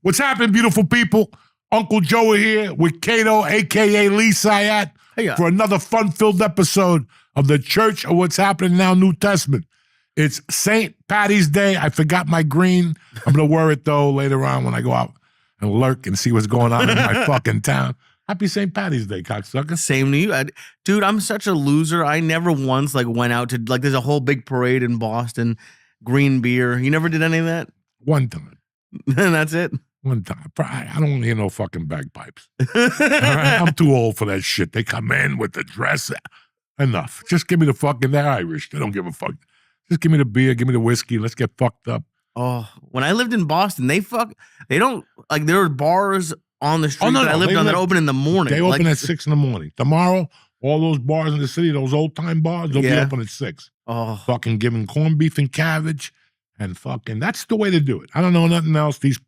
What's happening, beautiful people? Uncle Joey here with Cato, a.k.a. Lee Syatt, for another fun-filled episode of the Church of What's Happening Now New Testament. It's St. Patty's Day. I forgot my green. I'm going to wear it, though, later on when I go out and lurk and see what's going on in my fucking town. Happy St. Patty's Day, cocksucker. Same to you. Dude, I'm such a loser. I never once went out to, there's a whole big parade in Boston, green beer. You never did any of that? One time. And that's it? One time. I don't hear no fucking bagpipes. All right? I'm too old for that shit. They come in with the dress. Enough. Just give me the fucking, they're Irish. They don't give a fuck. Just give me the beer, give me the whiskey. Let's get fucked up. Oh, when I lived in Boston, they don't, there were bars on the street that I lived on that open in the morning. They open at 6 in the morning. Tomorrow, all those bars in the city, those old-time bars, they'll be open at 6. Oh. Fucking giving corned beef and cabbage and fucking, that's the way to do it. I don't know nothing else. These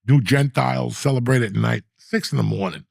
new Gentiles celebrate at night, 6 in the morning.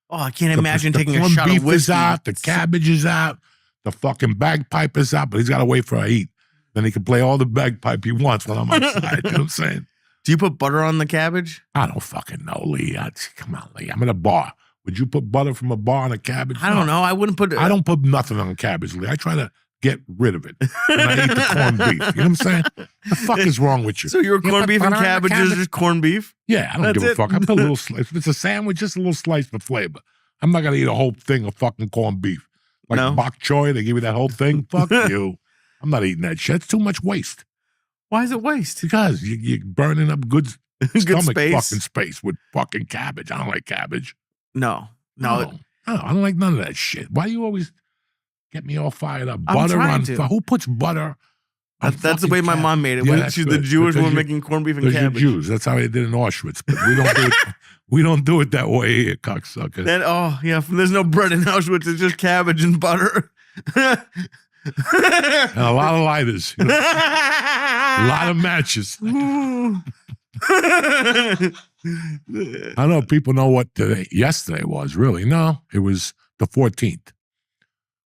Oh, I can't imagine taking a shot of whiskey. The corned beef is out, the cabbage is out, the fucking bagpipe is out, but he's got to wait for a heat. Then he can play all the bagpipe he wants while I'm outside. You know what I'm saying? Do you put butter on the cabbage? I don't fucking know, Lee. Come on, Lee. I'm in a bar. Would you put butter from a bar on a cabbage? I don't know. I wouldn't put it. I don't put nothing on cabbage, Lee. I try to get rid of it when I eat the corned beef. You know what I'm saying? The fuck is wrong with you? So your corned beef and cabbage is just corned beef? Yeah, I don't give a fuck. I put a little slice. If it's a sandwich, just a little slice for flavor. I'm not going to eat a whole thing of fucking corned beef. Like bok choy, they give you that whole thing. Fuck you. I'm not eating that shit. It's too much waste. Why is it waste? Because you're burning up good stomach space. Fucking space with fucking cabbage. I don't like cabbage. No. I don't like none of that shit. Why do you always get me all fired up? Butter on who puts butter on That's the way my mom made it. Yeah, she's the Jewish woman making corned beef and cabbage. You're Jews. That's how they did in Auschwitz. But we don't do it. We don't do it that way here, cocksucker. There's no bread in Auschwitz. It's just cabbage and butter. And a lot of lighters. You know? A lot of matches. I don't know if people know what yesterday was, really. No, it was the 14th.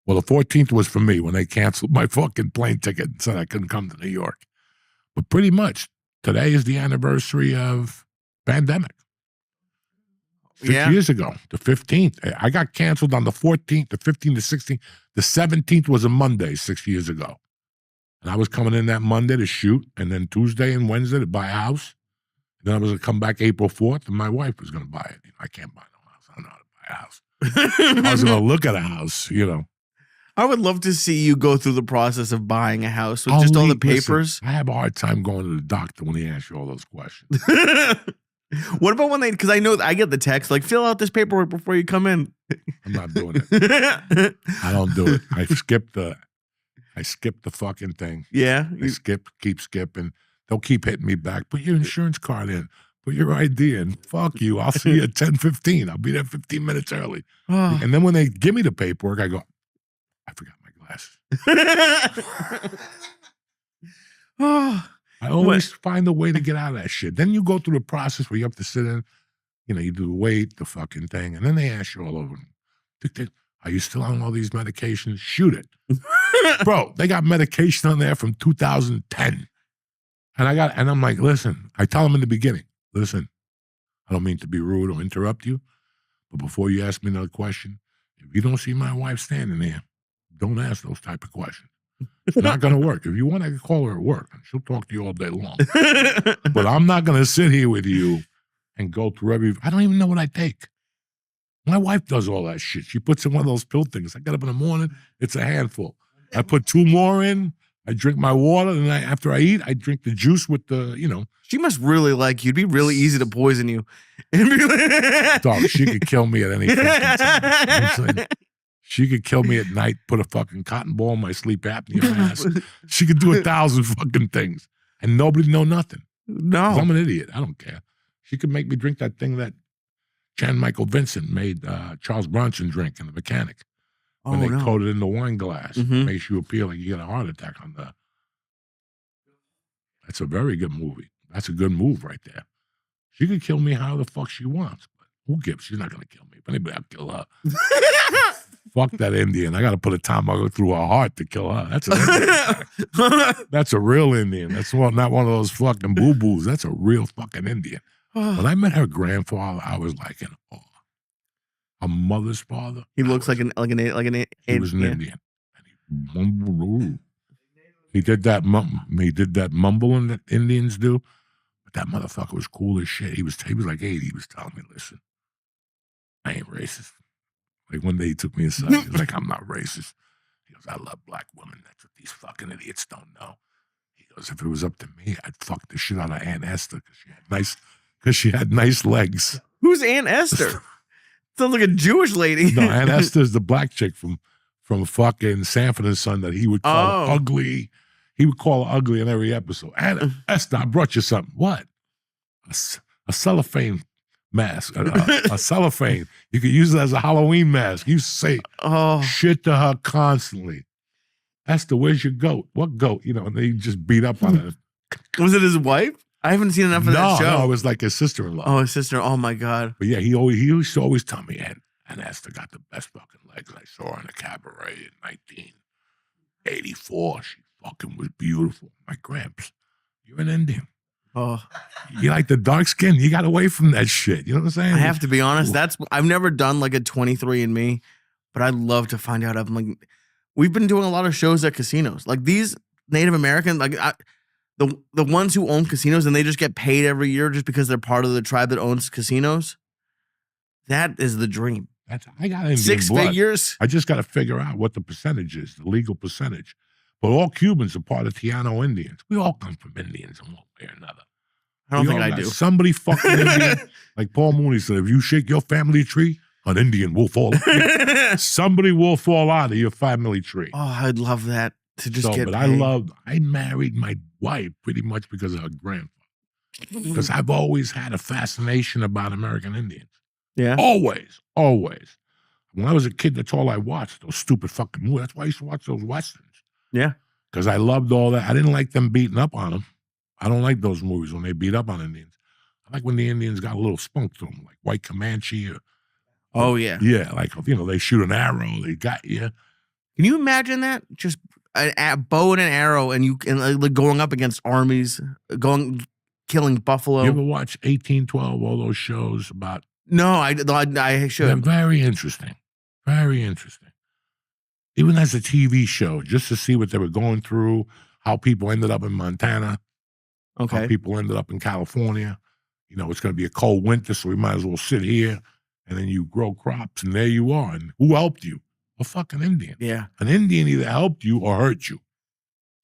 Well, the 14th was for me when they canceled my fucking plane ticket and said I couldn't come to New York. But pretty much, today is the anniversary of pandemic. 6 years ago, the 15th. I got canceled on the 14th, the 15th, the 16th. The 17th was a Monday 6 years ago. And I was coming in that Monday to shoot, and then Tuesday and Wednesday to buy a house. And then I was going to come back April 4th, and my wife was going to buy it. I can't buy no house. I don't know how to buy a house. I was going to look at a house, I would love to see you go through the process of buying a house with just all the papers. Listen, I have a hard time going to the doctor when he asks you all those questions. What about when because I know I get the text, fill out this paperwork before you come in. I'm not doing it. I don't do it. I skip the fucking thing. Yeah. Keep skipping. They'll keep hitting me back. Put your insurance card in. Put your ID in. Fuck you. I'll see you at 10:15. I'll be there 15 minutes early. Oh. And then when they give me the paperwork, I go, I forgot my glasses. I always find a way to get out of that shit. Then you go through the process where you have to sit in, you do the wait, the fucking thing, and then they ask you all over. Are you still on all these medications? Shoot it. Bro, they got medication on there from 2010. And I'm like, listen, I tell them in the beginning, listen, I don't mean to be rude or interrupt you, but before you ask me another question, if you don't see my wife standing there, don't ask those type of questions. It's not going to work. If you want, I can call her at work, and she'll talk to you all day long. But I'm not going to sit here with you and go through I don't even know what I take. My wife does all that shit. She puts in one of those pill things. I get up in the morning, it's a handful. I put 2 more in, I drink my water, and after I eat, I drink the juice with the, She must really like you. It'd be really easy to poison you. Dog, she could kill me at any fucking time. She could kill me at night, put a fucking cotton ball in my sleep apnea ass. She could do 1,000 fucking things, and nobody know nothing. No. I'm an idiot. I don't care. She could make me drink that thing that Jan Michael Vincent made Charles Bronson drink in The Mechanic. When they coat it in the wine glass. Makes you appear like you get a heart attack on the... That's a very good movie. That's a good move right there. She could kill me how the fuck she wants, but who gives? She's not going to kill me. If anybody, I'll kill her. Fuck that Indian. I got to put a tomahawk through her heart to kill her. That's a That's a real Indian. That's not one of those fucking boo-boos. That's a real fucking Indian. When I met her grandfather, I was like in awe. Her mother's father. He looks like an He was an Indian. And he mumbled. He did that mumbling that Indians do. But that motherfucker was cool as shit. He was like 80. He was telling me, listen, I ain't racist. Like one day he took me aside. He was like, I'm not racist. He goes, I love black women. That's what these fucking idiots don't know. He goes, if it was up to me, I'd fuck the shit out of Aunt Esther because she had nice legs. Who's Aunt Esther? Sounds like a Jewish lady. No, Aunt Esther's the black chick from fucking Sanford and Son that he would call ugly. He would call her ugly in every episode. Aunt Esther, I brought you something. What? A cellophane mask. A cellophane. You could use it as a Halloween mask. You say shit to her constantly. Esther, where's your goat? What goat? You know, and they just beat up on her. Was it his wife? I haven't seen enough of that show. No, it was like his sister-in-law. Oh, his sister. Oh my God. But yeah, he used to always tell me, and Esther got the best fucking legs. I saw her in a cabaret in 1984. She fucking was beautiful. My Gramps, you're an Indian. Oh, you like the dark skin? You got away from that shit. You know what I'm saying? I have to be honest. I've never done like a 23andMe, but I'd love to find out. I'm like, we've been doing a lot of shows at casinos. Like these Native American, like the ones who own casinos and they just get paid every year just because they're part of the tribe that owns casinos. That is the dream. I got Indian 6 blood. figures. I just got to figure out what the percentage is, the legal percentage. But all Cubans are part of Tiano Indians. We all come from Indians in one way or another. I don't think I do. Somebody fucking Indian, like Paul Mooney said, if you shake your family tree, an Indian will fall. Somebody will fall out of your family tree. Oh, I'd love that to just get But paid. I married my wife pretty much because of her grandfather. Because I've always had a fascination about American Indians. Yeah. Always. When I was a kid, that's all I watched, those stupid fucking movies. That's why I used to watch those Westerns. Yeah. Because I loved all that. I didn't like them beating up on them. I don't like those movies when they beat up on Indians. I like when the Indians got a little spunk to them, like White Comanche. Yeah, like, you know, they shoot an arrow, they got you. Can you imagine that? Just a bow and an arrow and like going up against armies, killing buffalo. You ever watch 1812, all those shows about? No, I should. They're very interesting. Very interesting. Even as a TV show, just to see what they were going through, how people ended up in Montana, how people ended up in California. You know, it's going to be a cold winter, so we might as well sit here. And then you grow crops, and there you are. And who helped you? A fucking Indian. Yeah. An Indian either helped you or hurt you.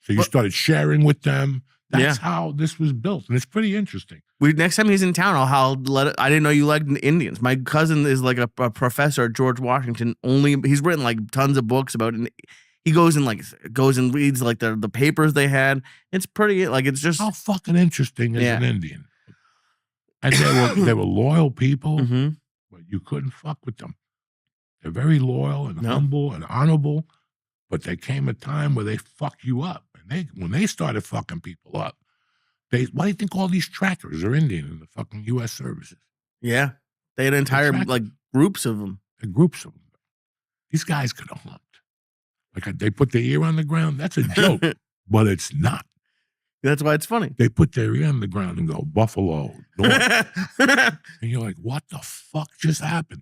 So you started sharing with them. That's how this was built. And it's pretty interesting. Next time he's in town, I didn't know you liked Indians. My cousin is like a professor at George Washington. He's written like tons of books about it. He goes and reads like the papers they had. It's pretty, like, it's just. How fucking interesting is an Indian? And they were loyal people, but you couldn't fuck with them. They're very loyal and humble and honorable, but there came a time where they fuck you up. And when they started fucking people up, why do you think all these trackers are Indian in the fucking U.S. services? Yeah. They had entire, like, groups of them. Groups of them. These guys could have humped. Like, they put their ear on the ground. That's a joke, but it's not. That's why it's funny. They put their ear on the ground and go, Buffalo, North. And you're like, what the fuck just happened?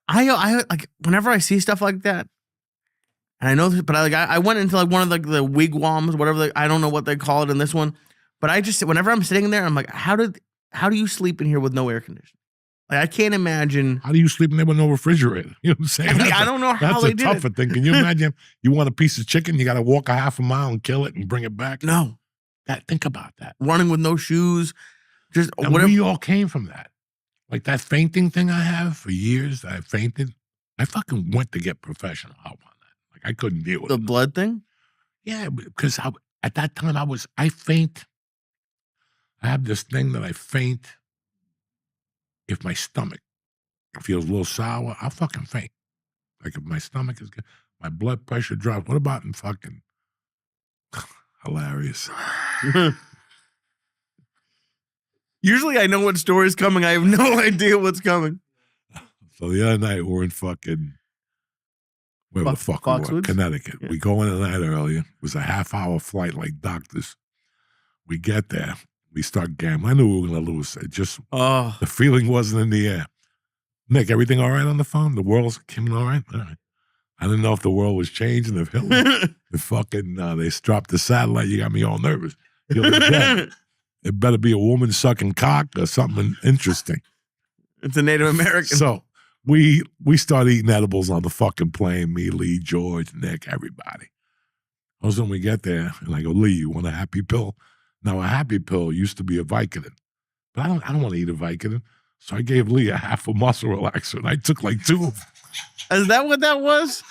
I like, whenever I see stuff like that, and I know this, but I went into like one of like the wigwams, whatever, I don't know what they call it in this one, but whenever I'm sitting there, I'm like, how do you sleep in here with no air conditioning? Like, I can't imagine. How do you sleep in there with no refrigerator? You know what I'm saying? I don't know how they did it. That's a tougher thing. Can you imagine you want a piece of chicken, you got to walk a half a mile and kill it and bring it back? No. Think about that. Running with no shoes. And whatever. We all came from that. Like that fainting thing I have for years, I fainted. I fucking went to get professional help on that. Like I couldn't deal with the blood thing? Yeah, because at that time I faint. I have this thing that I faint. If my stomach feels a little sour, I'll fucking faint. Like if my stomach is good, my blood pressure drops. What about in fucking hilarious? Usually I know what story's coming. I have no idea what's coming. So the other night we're in fucking, where the fuck we were? Connecticut. Yeah. We go in the night earlier. It was a half-hour flight like doctors. We get there. We start gambling. I knew we were going to lose. It just, Oh, the feeling wasn't in the air. Nick, everything all right on the phone? The world's coming all right? All right. I didn't know if the world was changing, if Hitler, if fucking, they dropped the satellite. You got me all nervous. You're dead. It better be a woman sucking cock or something interesting. It's a Native American. So we start eating edibles on the fucking plane. Me, Lee, George, Nick, everybody. All of a sudden we get there, and I go, Lee, you want a happy pill? Now a happy pill used to be a Vicodin, but I don't want to eat a Vicodin. So I gave Lee a half a muscle relaxer, and I took like 2 of them. Is that what that was?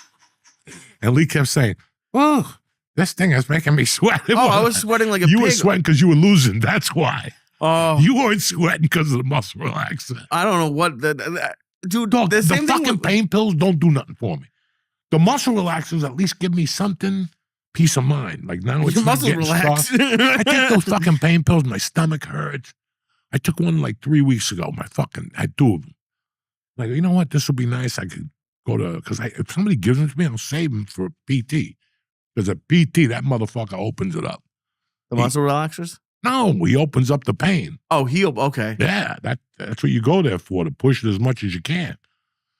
And Lee kept saying, "Oh, this thing is making me sweat." Oh, I was sweating like a You pig. were sweating because you were losing. That's why. Oh, You weren't sweating because of the muscle relaxer. I don't know what dude. Dog, the the same thing fucking with, pain pills don't do nothing for me. The muscle relaxers at least give me something, peace of mind. Like now it's your not muscles getting relax. stuck. I take those fucking pain pills. My stomach hurts. I took one like 3 weeks ago. I had 2 of them. Like, you know what? This will be nice. I could go to, because if somebody gives them to me, I'll save them for PT. Because at PT, that motherfucker opens it up. The muscle relaxers? No, he opens up the pain. Oh, okay. Yeah, that's what you go there for, to push it as much as you can.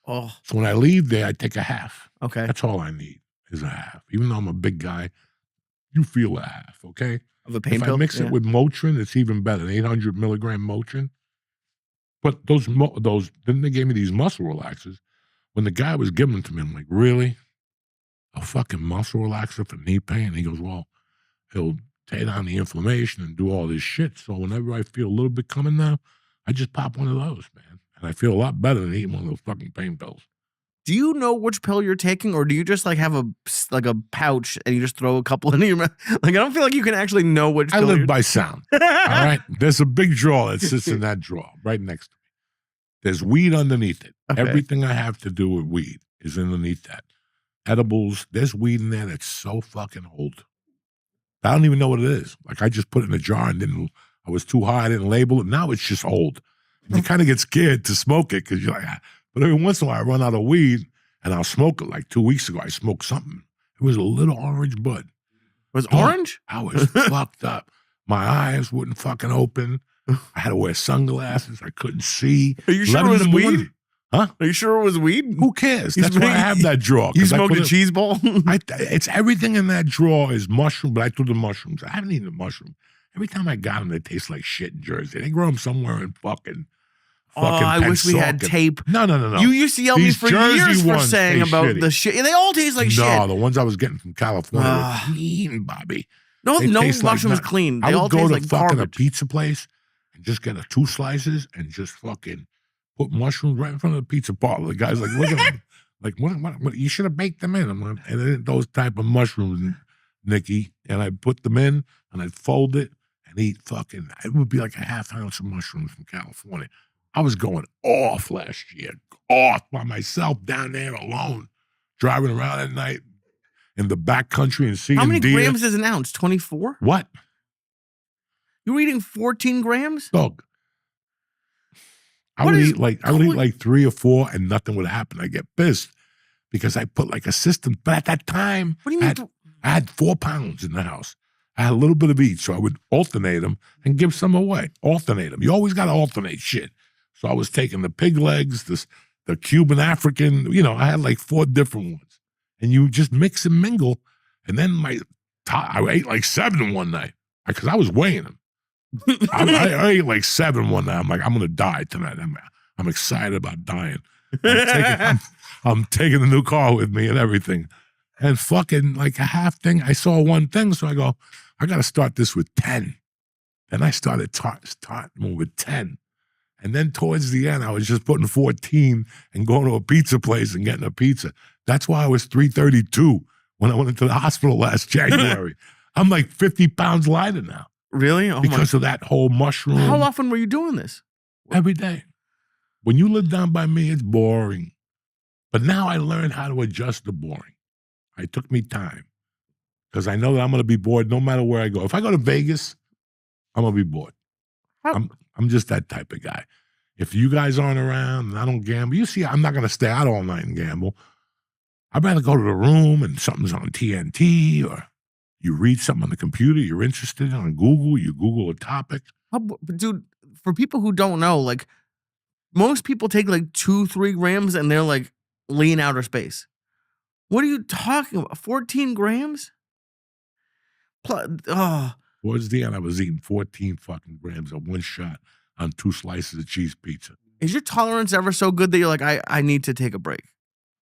Oh, So when I leave there, I take a half. okay. That's all I need is a half. Even though I'm a big guy, you feel a half, okay? Of a pain If pill? I mix Yeah. it with Motrin, it's even better, an 800 milligram Motrin. But those, then they gave me these muscle relaxers. When the guy was giving them to me, I'm like, really? A fucking muscle relaxer for knee pain? And he goes, well, he'll take down the inflammation and do all this shit. So whenever I feel a little bit coming now, I just pop one of those, man. And I feel a lot better than eating one of those fucking pain pills. Do you know which pill you're taking, or do you just like have a pouch and you just throw a couple into your mouth? Like, I don't feel like you can actually know which I pill live by sound. All right? There's a big drawer that sits in that drawer right next to me. There's weed underneath it. Okay. Everything I have to do with weed is underneath that. Edibles, there's weed in there that's so fucking old. I don't even know what it is. Like, I just put it in a jar and I was too high, I didn't label it. Now it's just old. And you kind of get scared to smoke it because you're like, but every once in a while I run out of weed and I'll smoke it. Like 2 weeks ago, I smoked something. It was a little orange bud. Was Oh, orange? I was fucked up. My eyes wouldn't fucking open. I had to wear sunglasses. I couldn't see. Are you sure 11 it was in the weed? morning. Huh? Are you sure it was weed? Who cares? You That's why I have that drawer. You 'cause I smoked put a it- cheese ball? It's everything in that drawer is mushroom, but I threw the mushrooms. I haven't eaten a mushroom. Every time I got them, they taste like shit in Jersey. They grow them somewhere in fucking I wish we had Pennsauken. tape. No. You used to yell at me These for Jersey years for ones saying taste about shitty. the shit. They all taste like No, shit. the ones I was getting from California Ah. were clean, Bobby. No They taste like mushrooms nut. clean. I They would all go taste to like fucking a garbage. pizza place and just get 2 slices and just fucking put mushrooms right in front of the pizza parlor. The guy's like, look at them. Like, what? You should have baked them in. I'm like, and then those type of mushrooms, Nikki. And I'd put them in and I'd fold it and eat fucking, it would be like a half ounce of mushrooms from California. I was going off last year, off by myself down there alone, driving around at night in the back country and seeing How many deer. grams is an ounce? 24? What? You were eating 14 grams? Dog. I What would is eat like 3 or 4 and nothing would happen. I get pissed because I put like a system. But at that time, What do you mean? I had 4 pounds in the house. I had a little bit of each, so I would alternate them and give some away. Alternate them. You always got to alternate shit. So I was taking the pig legs, the Cuban African. I had like 4 different ones, and you just mix and mingle. And then I ate like 7 one night because I was weighing them. I ate like 7 one night. I'm like, I'm gonna die tonight. I'm excited about dying. I'm taking the new car with me and everything. And fucking like a half thing. I saw 1 thing, so I go, I got to start this with 10. Then I started starting with 10. And then towards the end, I was just putting 14 and going to a pizza place and getting a pizza. That's why I was 332 when I went into the hospital last January. I'm like 50 pounds lighter now Really? Oh because of that whole mushroom. How often were you doing this? Every day. When you live down by me, it's boring. But now I learned how to adjust the boring. It took me time because I know that I'm going to be bored no matter where I go. If I go to Vegas, I'm going to be bored. I'm just that type of guy. If you guys aren't around and I don't gamble, you see, I'm not going to stay out all night and gamble. I'd rather go to the room and something's on TNT or you read something on the computer you're interested in on Google, you Google a topic. Dude, for people who don't know, like most people take like 2-3 grams and they're like lean outer space. What are you talking about? 14 grams? Towards the end, I was eating 14 fucking grams of one shot on 2 slices of cheese pizza. Is your tolerance ever so good that you're like, I need to take a break?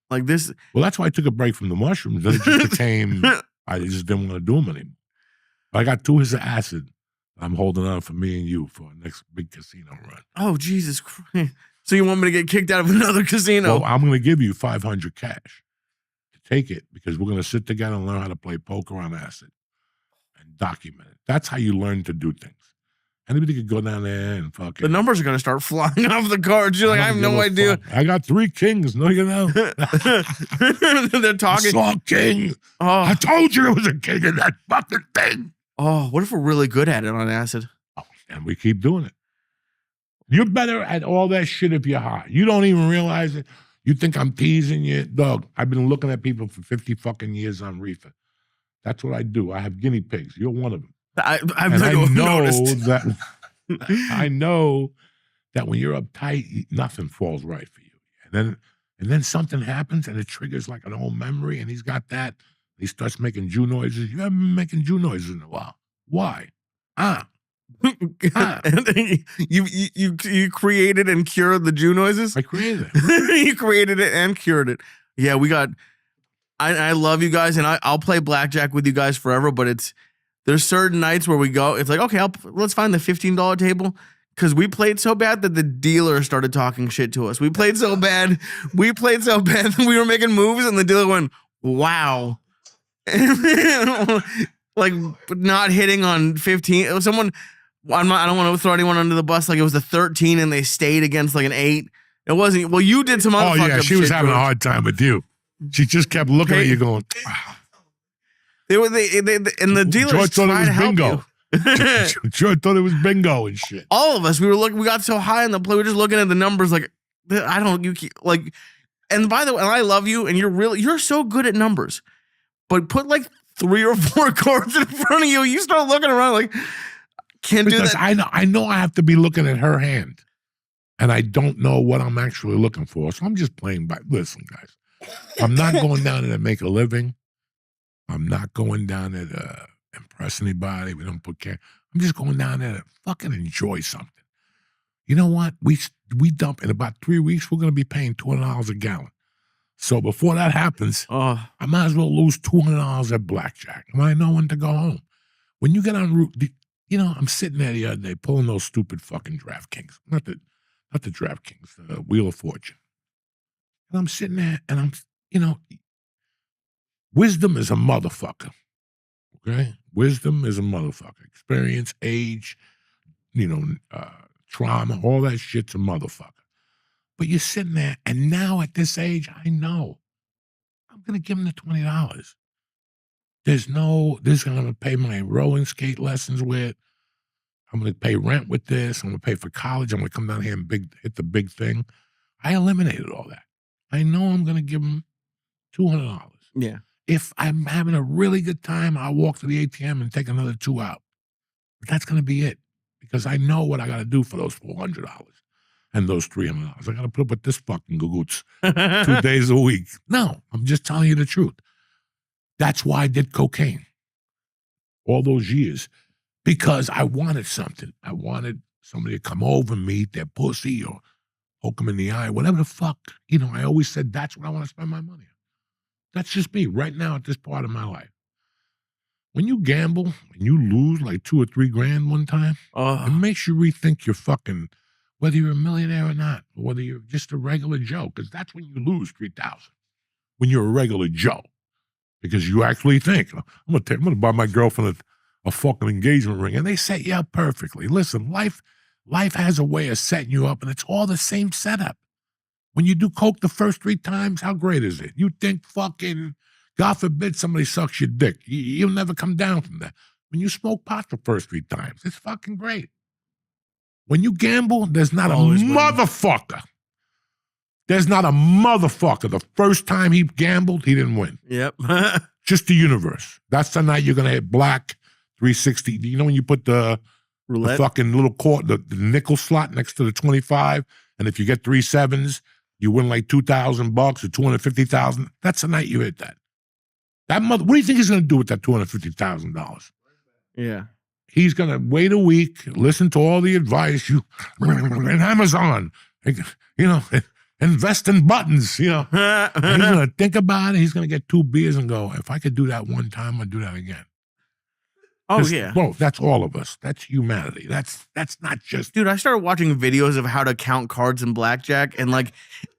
Like this. Well, that's why I took a break from the mushrooms. Then it just became, I just didn't want to do them anymore. I got 2 hits of acid. I'm holding on for me and you for our next big casino run. Oh, Jesus Christ. So you want me to get kicked out of another casino? Well, I'm going to give you 500 cash to take it because we're going to sit together and learn how to play poker on acid and document it. That's how you learn to do things. Anybody could go down there and fucking. The numbers are going to start flying off the cards. You're like, I have no idea. I got 3 kings. No, you know. They're talking. I saw a king. Oh. I told you there was a king in that fucking thing. Oh, what if we're really good at it on acid? Oh, and we keep doing it. You're better at all that shit if you're high. You don't even realize it. You think I'm teasing you? Dog, I've been looking at people for 50 fucking years on reefer. That's what I do. I have guinea pigs. You're one of them. I've know noticed. that I know that when you're uptight, nothing falls right for you. And then something happens and it triggers like an old memory, and he's got that. He starts making Jew noises. You haven't been making Jew noises in a while. Why? You created and cured the Jew noises? I created it. You created it and cured it. Yeah, we got. I love you guys, and I'll play blackjack with you guys forever. But there's certain nights where we go. It's like, okay, let's find the $15 table, because we played so bad that the dealer started talking shit to us. We played so bad that we were making moves, and the dealer went, "Wow." Like not hitting on 15. It was someone. I don't want to throw anyone under the bus. Like it was a 13 and they stayed against like an 8. It wasn't. Well, you did some other. Oh yeah, she was having a hard time with you. She just kept looking at you, going. They and the dealer George thought it was bingo. George thought it was bingo and shit. All of us, we got so high in the play, we were just looking at the numbers like, like. And by the way, I love you, and you're so good at numbers, but put like 3 or 4 cards in front of you, you start looking around like, can't do that. I know I have to be looking at her hand, and I don't know what I'm actually looking for. So I'm just playing by. Listen, guys, I'm not going down there to make a living. I'm not going down there to impress anybody. We don't put care. I'm just going down there to fucking enjoy something. You know what? We dump in about 3 weeks. We're going to be paying $200 a gallon. So before that happens, I might as well lose $200 at blackjack. I might know when to go home. When you get on route, I'm sitting there the other day pulling those stupid fucking DraftKings. Not the DraftKings, the Wheel of Fortune. And I'm sitting there and wisdom is a motherfucker. Okay? Wisdom is a motherfucker. Experience, age, trauma, all that shit's a motherfucker. But you're sitting there, and now at this age, I know I'm going to give him the $20. This is going to pay my rolling skate lessons with. I'm going to pay rent with this. I'm going to pay for college. I'm going to come down here and hit the big thing. I eliminated all that. I know I'm going to give him $200. Yeah. If I'm having a really good time, I'll walk to the ATM and take another 2 out. But that's going to be it, because I know what I got to do for those $400 and those $300. I got to put up with this fucking gugoots 2 days a week. No, I'm just telling you the truth. That's why I did cocaine all those years, because I wanted something. I wanted somebody to come over and meet their pussy or poke them in the eye, whatever the fuck. I always said that's what I want to spend my money on. That's just me right now at this part of my life. When you gamble and you lose like 2 or 3 grand one time, it makes you rethink your fucking, whether you're a millionaire or not, or whether you're just a regular Joe, because that's when you lose 3,000. When you're a regular Joe, because you actually think, I'm gonna buy my girlfriend a fucking engagement ring, and they set you up perfectly. Listen, life has a way of setting you up, and it's all the same setup. When you do coke the first 3 times, how great is it? You think fucking, God forbid somebody sucks your dick. You'll never come down from that. When you smoke pot the first 3 times, it's fucking great. When you gamble, there's not a motherfucker. There's not a motherfucker. The first time he gambled, he didn't win. Yep. Just the universe. That's the night you're going to hit black 360. When you put the The Roulette. fucking little court, the nickel slot next to the 25. And if you get 3 sevens, you win like $2,000 or $250,000. That's the night you hit that. That mother, what do you think he's going to do with that $250,000? Yeah. He's going to wait a week, listen to all the advice, in Amazon, invest in buttons, And he's going to think about it. He's going to get 2 beers and go, if I could do that one time, I'd do that again. Oh, yeah. Bro, that's all of us. That's humanity. That's not just... Dude, I started watching videos of how to count cards in blackjack, and like,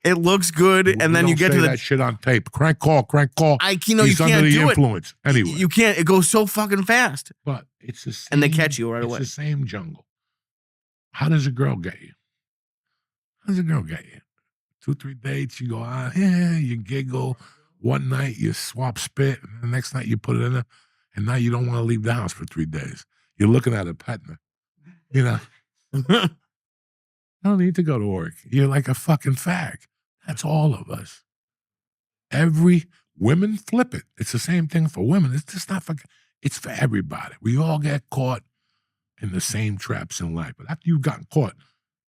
it looks good, and then you get to that shit on tape. Crank call. You He's can't under the do influence. it. Anyway. You can't. It goes so fucking fast. But it's the same... And they catch you right away. It's the same jungle. How does a girl get you? 2, 3 dates, you go out, you giggle. One night you swap spit, and the next night you put it in there, and now you don't want to leave the house for 3 days. You're looking at it, petting her. I don't need to go to work. You're like a fucking fag. That's all of us. Women flip it. It's the same thing for women. It's just not for, it's for everybody. We all get caught in the same traps in life. But after you've gotten caught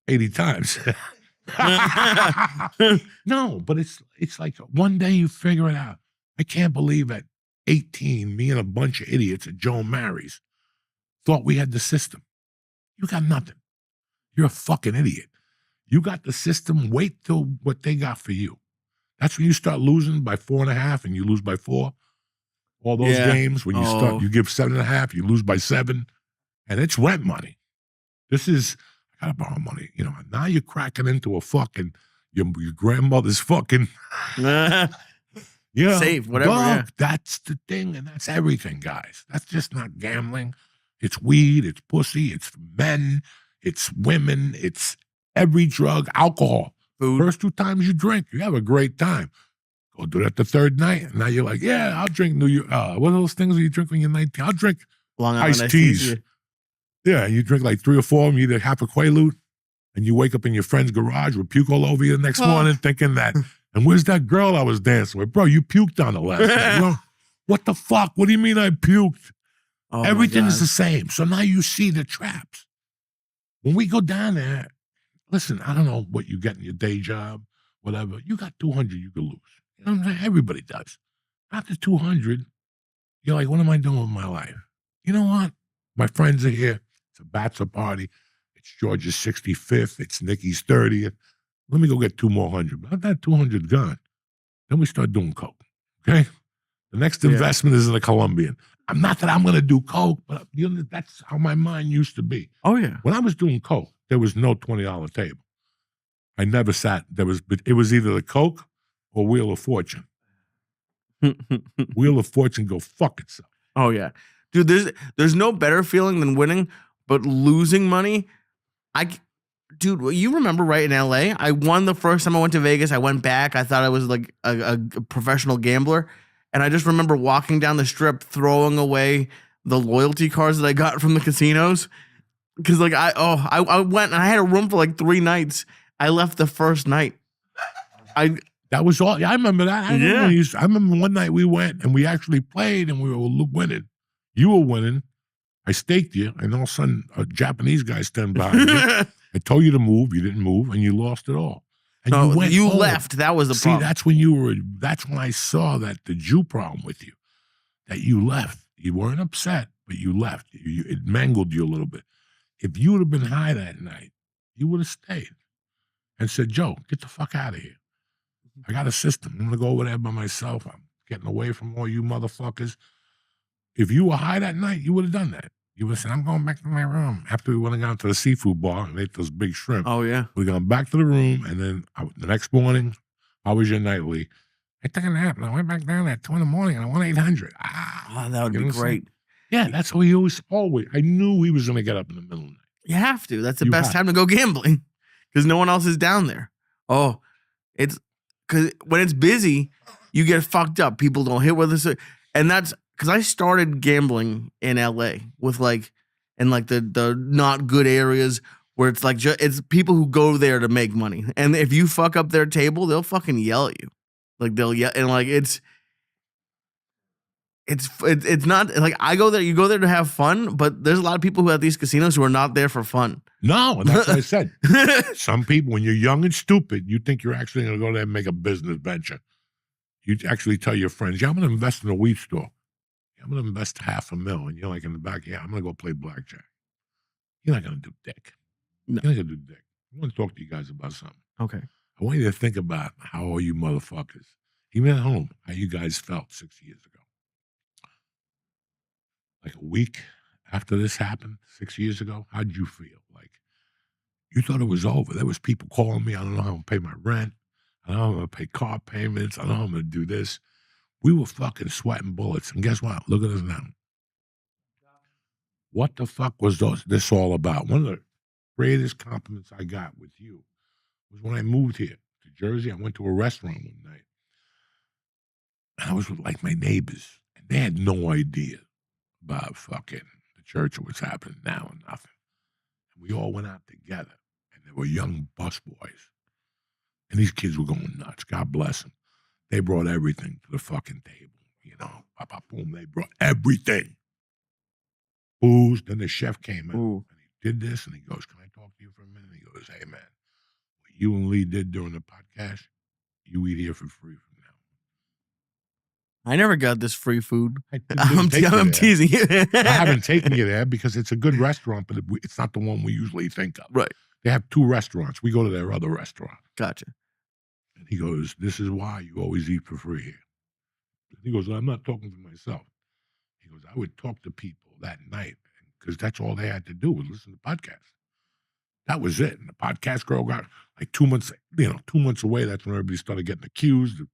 80 times, no, but it's like one day you figure it out. I can't believe at 18, me and a bunch of idiots at Joe Mary's thought we had the system. You got nothing. You're a fucking idiot. You got the system. Wait till what they got for you. That's when you start losing by 4.5 and you lose by 4. All those games when you give 7.5, you lose by 7, and it's rent money. This is, I gotta borrow money. Now you're cracking into a fucking your grandmother's fucking safe, whatever. Dog, that's the thing, and that's everything, guys. That's just not gambling. It's weed, it's pussy, it's men, it's women, it's every drug, alcohol. Food. First 2 times you drink, you have a great time. Go do that the 3rd night, and now you're like, yeah, I'll drink New York. What are those things that you drink when you're 19? I'll drink Long Island iced teas. Yeah, you drink like 3 or 4 of them, you eat half a Quaalude, and you wake up in your friend's garage with puke all over you the next morning thinking that, and where's that girl I was dancing with? Bro, you puked on the last night. What the fuck? What do you mean I puked? Oh, everything is the same. So now you see the traps. When we go down there, listen, I don't know what you get in your day job, whatever. You got 200 you could lose. You know what I'm saying? Everybody does. After 200, you're like, what am I doing with my life? You know what? My friends are here. It's a bachelor party. It's George's 65th. It's Nikki's 30th. Let me go get 2 more hundred. But that 200 gone. Then we start doing coke. Okay? The next investment is in a Colombian. I'm not that I'm going to do coke, but that's how my mind used to be. Oh, yeah. When I was doing coke, there was no $20 table. I never sat. It was either the coke or Wheel of Fortune. Wheel of Fortune go fuck itself. Oh, yeah. Dude, there's no better feeling than winning, but losing money. Dude, you remember right in LA? I won the first time I went to Vegas. I went back. I thought I was like a professional gambler. And I just remember walking down the strip, throwing away the loyalty cards that I got from the casinos. Because like I went and I had a room for like 3 nights. I left the first night. That was all. I remember that. I remember one night we went and we actually played and we were winning. You were winning. I staked you, and all of a sudden a Japanese guy stand by you. I told you to move. You didn't move, and you lost it all. And you left. That was the problem. See, that's when I saw that the Jew problem with you, that you left. You weren't upset, but you left. It mangled you a little bit. If you would have been high that night, you would have stayed and said, Joe, get the fuck out of here. I got a system. I'm going to go over there by myself. I'm getting away from all you motherfuckers. If you were high that night, you would have done that. You would have said, I'm going back to my room. After we went and got to the seafood bar and ate those big shrimp. Oh, yeah. We gone back to the room, and then the next morning, how was your night, Lee? I took a nap, and I went back down at 2 in the morning, and I won 800. That would be great. Yeah, that's what he always. I knew he was going to get up in the middle of the night. You have to. That's the best time to go gambling because no one else is down there. Oh, it's because when it's busy, you get fucked up. People don't hit with us. And that's because I started gambling in LA with in the not good areas where it's like, it's people who go there to make money. And if you fuck up their table, they'll fucking yell at you. Like they'll yell. And like, It's not like I go there. You go there to have fun, but there's a lot of people who have these casinos who are not there for fun. No, and that's what I said. Some people, when you're young and stupid, you think you're actually going to go there and make a business venture. You actually tell your friends, "Yeah, I'm going to invest in a weed store. Yeah, I'm going to invest $500,000." And you're like in the back, "Yeah, I'm going to go play blackjack." You're not going to do dick. No. You're not going to do dick. I want to talk to you guys about something. Okay. I want you to think about how all you motherfuckers, even at home, how you guys felt 6 years ago. Like a week after this happened, 6 years ago, how'd you feel? Like you thought it was over. There was people calling me. I don't know how I'm going to pay my rent. I don't know how I'm going to pay car payments. I don't know how I'm going to do this. We were fucking sweating bullets. And guess what? Look at us now. What the fuck was this all about? One of the greatest compliments I got with you was when I moved here to Jersey. I went to a restaurant one night. And I was with like my neighbors. And they had no idea about fucking the church or what's happening now and nothing. And we all went out together. And they were young bus boys. And these kids were going nuts. God bless them. They brought everything to the fucking table. You know, boom, they brought everything. Booze. Then the chef came in. Ooh. And he did this. And he goes, "Can I talk to you for a minute?" He goes, "Hey, man, what you and Lee did during the podcast, you eat here for free from now." I never got this free food. I'm teasing you. I haven't taken you there because it's a good restaurant, but it's not the one we usually think of. Right. They have 2 restaurants. We go to their other restaurant. Gotcha. And he goes, "This is why you always eat for free here." And he goes, "I'm not talking for myself." He goes, "I would talk to people that night because that's all they had to do was listen to podcasts. That was it." And the podcast girl got like 2 months, 2 months away. That's when everybody started getting accused of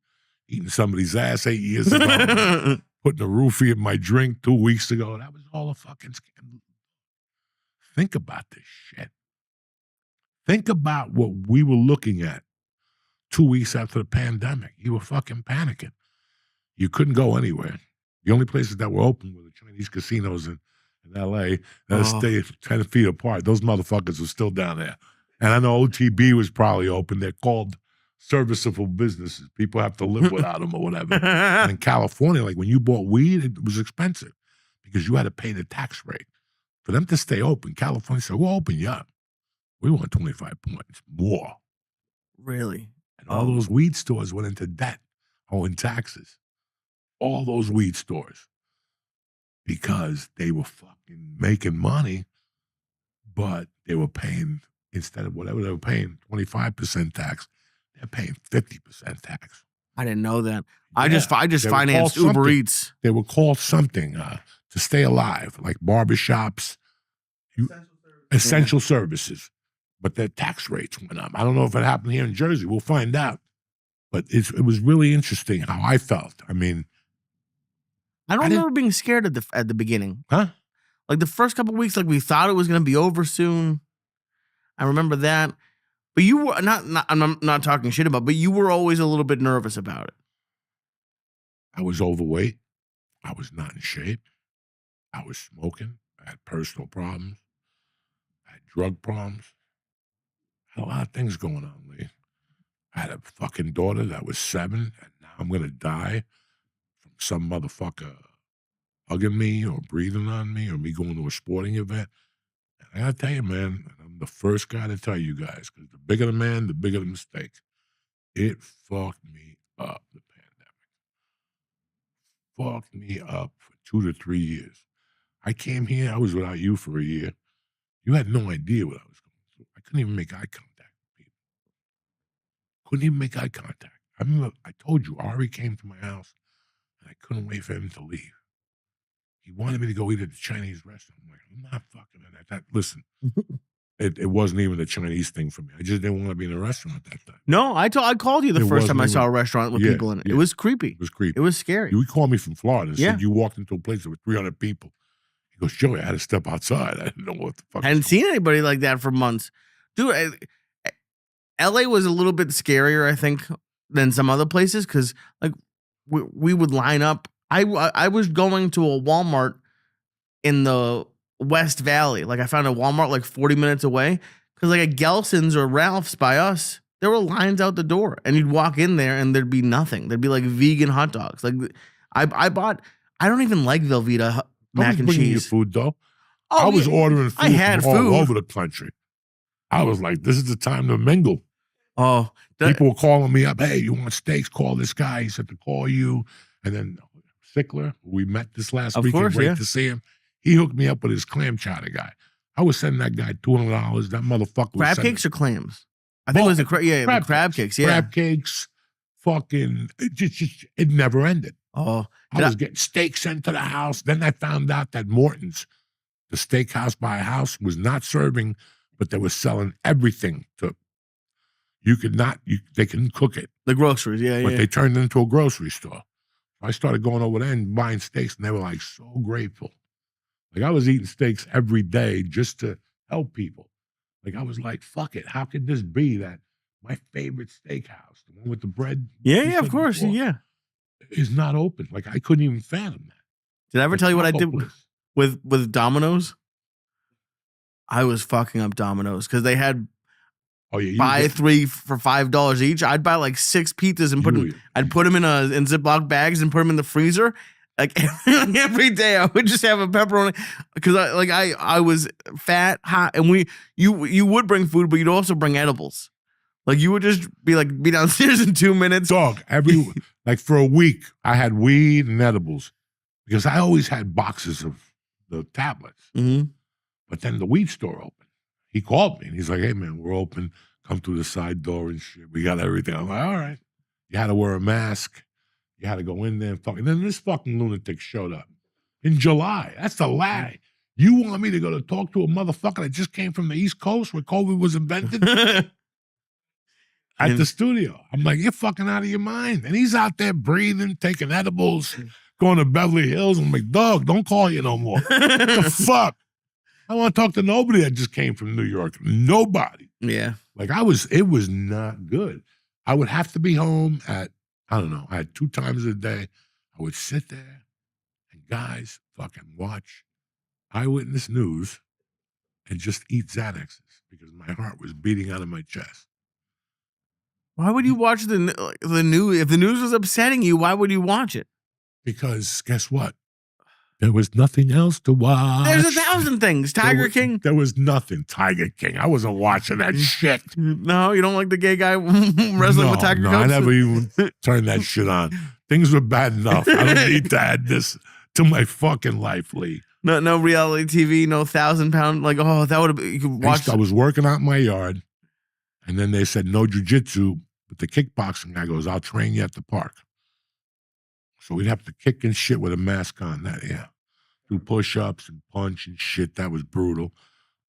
eating somebody's ass 8 years ago, putting a roofie in my drink 2 weeks ago. That was all a fucking scam. Think about this shit. Think about what we were looking at 2 weeks after the pandemic. You were fucking panicking. You couldn't go anywhere. The only places that were open were the Chinese casinos in L.A. that stayed 10 feet apart. Those motherfuckers were still down there. And I know OTB was probably open. They're called serviceable businesses. People have to live without them or whatever. And in California, like when you bought weed, it was expensive because you had to pay the tax rate. For them to stay open, California said, "We'll open you up. We want 25 points more." Really? And all those weed stores went into debt owing taxes. All those weed stores. Because they were fucking making money, but they were paying, instead of whatever they were paying, 25% tax, they're paying 50% tax. I didn't know that. Yeah, I just financed Uber Eats. They were called something to stay alive, like barbershops, essential services. But their tax rates went up. I don't know if it happened here in Jersey. We'll find out. But it was really interesting how I felt. I mean, I don't remember being scared at the beginning. Huh? Like the first couple of weeks, like we thought it was going to be over soon. I remember that. But you were I'm not talking shit about, but you were always a little bit nervous about it. I was overweight. I was not in shape. I was smoking. I had personal problems. I had drug problems. I had a lot of things going on, Lee. I had a fucking daughter that was 7, and now I'm going to die from some motherfucker hugging me or breathing on me or me going to a sporting event. And I got to tell you, man, I'm the first guy to tell you guys, because the bigger the man, the bigger the mistake. It fucked me up, the pandemic. Fucked me up for 2 to 3 years. I came here, I was without you for a year. You had no idea what I was going through. I couldn't even make eye contact with people. Couldn't even make eye contact. I remember I told you, Ari came to my house, and I couldn't wait for him to leave. He wanted me to go eat at the Chinese restaurant. I'm like, I'm not fucking at that. Listen, it wasn't even a Chinese thing for me. I just didn't want to be in a restaurant at that time. No, I called you the first time I saw a restaurant with people in it. Yeah. It was creepy. It was creepy. It was scary. You called me from Florida and Yeah. said you walked into a place with 300 people. He goes, "Joey, I had to step outside. I didn't know what the fuck." I hadn't seen anybody like that for months. Dude, LA was a little bit scarier, I think, than some other places because like we would line up. I was going to a Walmart in the West Valley. Like I found a Walmart like 40 minutes away because like a Gelson's or Ralph's by us, there were lines out the door and you'd walk in there and there'd be nothing. There'd be like vegan hot dogs. Like I I don't even like Velveeta mac and bringing you cheese. food though. Oh, I was yeah. ordering food I had from food all over the country. I was like, this is the time to mingle. Oh, People were calling me up. Hey, you want steaks? Call this guy. He said to call you. And then Sickler, we met this last Of weekend. course, Great yeah. to see him. He hooked me up with his clam chowder guy. I was sending that guy $200. That motherfucker was crab sending cakes or clams? I think it was the crab cakes. Yeah, crab cakes. Fucking, it never ended. Oh, I was getting steaks sent to the house. Then I found out that Morton's, the steakhouse by a house, was not serving, but they were selling everything to. They couldn't cook it. the groceries. Yeah, But yeah. they turned it into a grocery store. I started going over there and buying steaks, and they were like so grateful. Like I was eating steaks every day just to help people. Like I was like, fuck it. How could this be that my favorite steakhouse, the one with the bread? Yeah, of course. Before, Yeah. is not open. Like I couldn't even fathom that. Did I ever tell you what I did place. with Domino's? I was fucking up Domino's because they had Oh yeah, buy 3 for $5 each. I'd buy like 6 pizzas and I'd put them in Ziploc bags and put them in the freezer. Like every day, I would just have a pepperoni because I was fat, hot, and you would bring food, but you'd also bring edibles. Like you would just be downstairs in 2 minutes. Dog, like for a week, I had weed and edibles because I always had boxes of the tablets. Mm-hmm. But then the weed store opened. He called me and he's like, hey man, we're open. Come through the side door and shit. We got everything. I'm like, all right. You had to wear a mask. You had to go in there and talk. And then this fucking lunatic showed up in July. That's the lie. You want me to go to talk to a motherfucker that just came from the East Coast where COVID was invented? At the studio. I'm like, you're fucking out of your mind. And he's out there breathing, taking edibles, going to Beverly Hills. I'm like, dog, don't call you no more. What the fuck? I want to talk to nobody that just came from New York. Nobody. Yeah. Like it was not good. I would have to be home at, I don't know, I had 2 times a day. I would sit there and guys fucking watch Eyewitness News and just eat Xanaxes because my heart was beating out of my chest. Why would you watch the news? If the news was upsetting you, why would you watch it? Because guess what? There was nothing else to watch. There's 1,000 things. Tiger King. There was nothing. Tiger King. I wasn't watching that shit. No, you don't like the gay guy wrestling with Tiger King? I never even turned that shit on. Things were bad enough. I don't need to add this to my fucking life, Lee. No reality TV, no 1,000-pound. Like, oh, that would have been, you could watch. I was working out in my yard, and then they said no jujitsu, but the kickboxing guy goes, I'll train you at the park. So we'd have to kick and shit with a mask on. That, yeah. Do push-ups and punch and shit. That was brutal.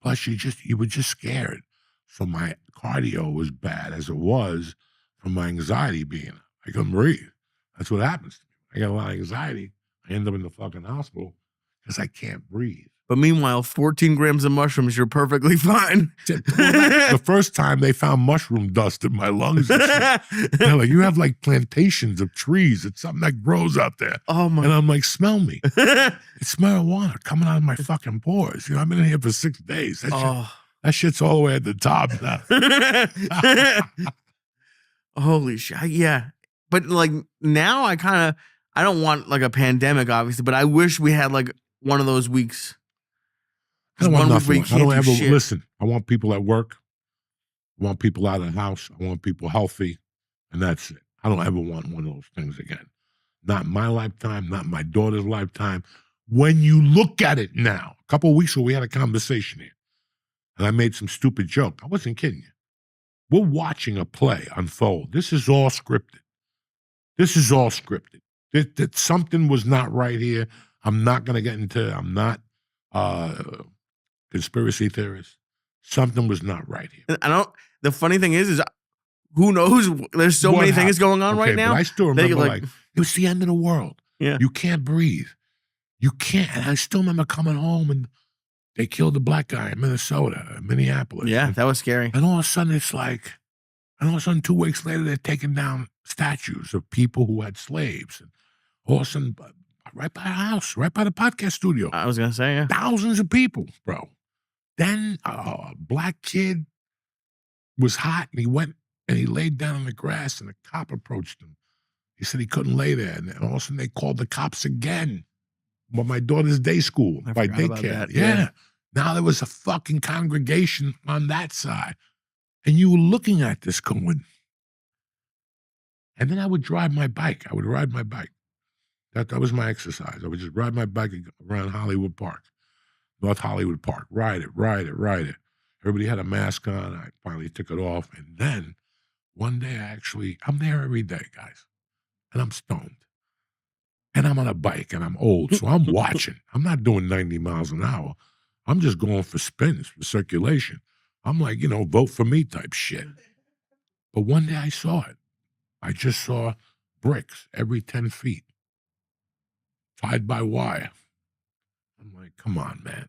Plus, you were just scared. So my cardio was bad as it was from my anxiety being, I couldn't breathe. That's what happens to me. I got a lot of anxiety. I end up in the fucking hospital because I can't breathe. But meanwhile, 14 grams of mushrooms, you're perfectly fine. The first time they found mushroom dust in my lungs and shit. They're like, you have like plantations of trees. It's something that grows out there. Oh my. And I'm like, smell me. It's marijuana coming out of my fucking pores. You know, I've been in here for 6 days. That shit's all the way at the top now. Holy shit. Yeah. But like now I don't want like a pandemic, obviously, but I wish we had like one of those weeks. I don't want nothing. I don't ever shit. listen. I want people at work. I want people out of the house. I want people healthy. And that's it. I don't ever want one of those things again. Not my lifetime, not my daughter's lifetime. When you look at it now, a couple of weeks ago, we had a conversation here. And I made some stupid joke. I wasn't kidding you. We're watching a play unfold. This is all scripted. That something was not right here. I'm not going to get into, I'm not conspiracy theorist. Something was not right here. The funny thing is who knows? There's so many things going on right now. But I still remember like, it was the end of the world. Yeah. You can't breathe. You can't. And I still remember coming home and they killed the black guy in Minnesota, Minneapolis. Yeah, that was scary. And all of a sudden it's like, 2 weeks later, they're taking down statues of people who had slaves. And all of a sudden, right by our house, right by the podcast studio. I was going to say, yeah. Thousands of people, bro. Then a black kid was hot and he went and he laid down in the grass and a cop approached him. He said he couldn't lay there. And all of a sudden they called the cops again. my daughter's day school, I by forgot about daycare. that, Yeah. yeah. Now there was a fucking congregation on that side. And you were looking at this going. And then I would drive my bike. I would ride my bike. That was my exercise. I would just ride my bike around Hollywood Park, North Hollywood Park. Ride it, ride it, ride it. Everybody had a mask on. I finally took it off. And then one day I'm there every day, guys. And I'm stoned. And I'm on a bike and I'm old. So I'm watching. I'm not doing 90 miles an hour. I'm just going for spins, for circulation. I'm like, vote for me type shit. But one day I saw it. I just saw bricks every 10 feet, tied by wire. I'm like, come on, man.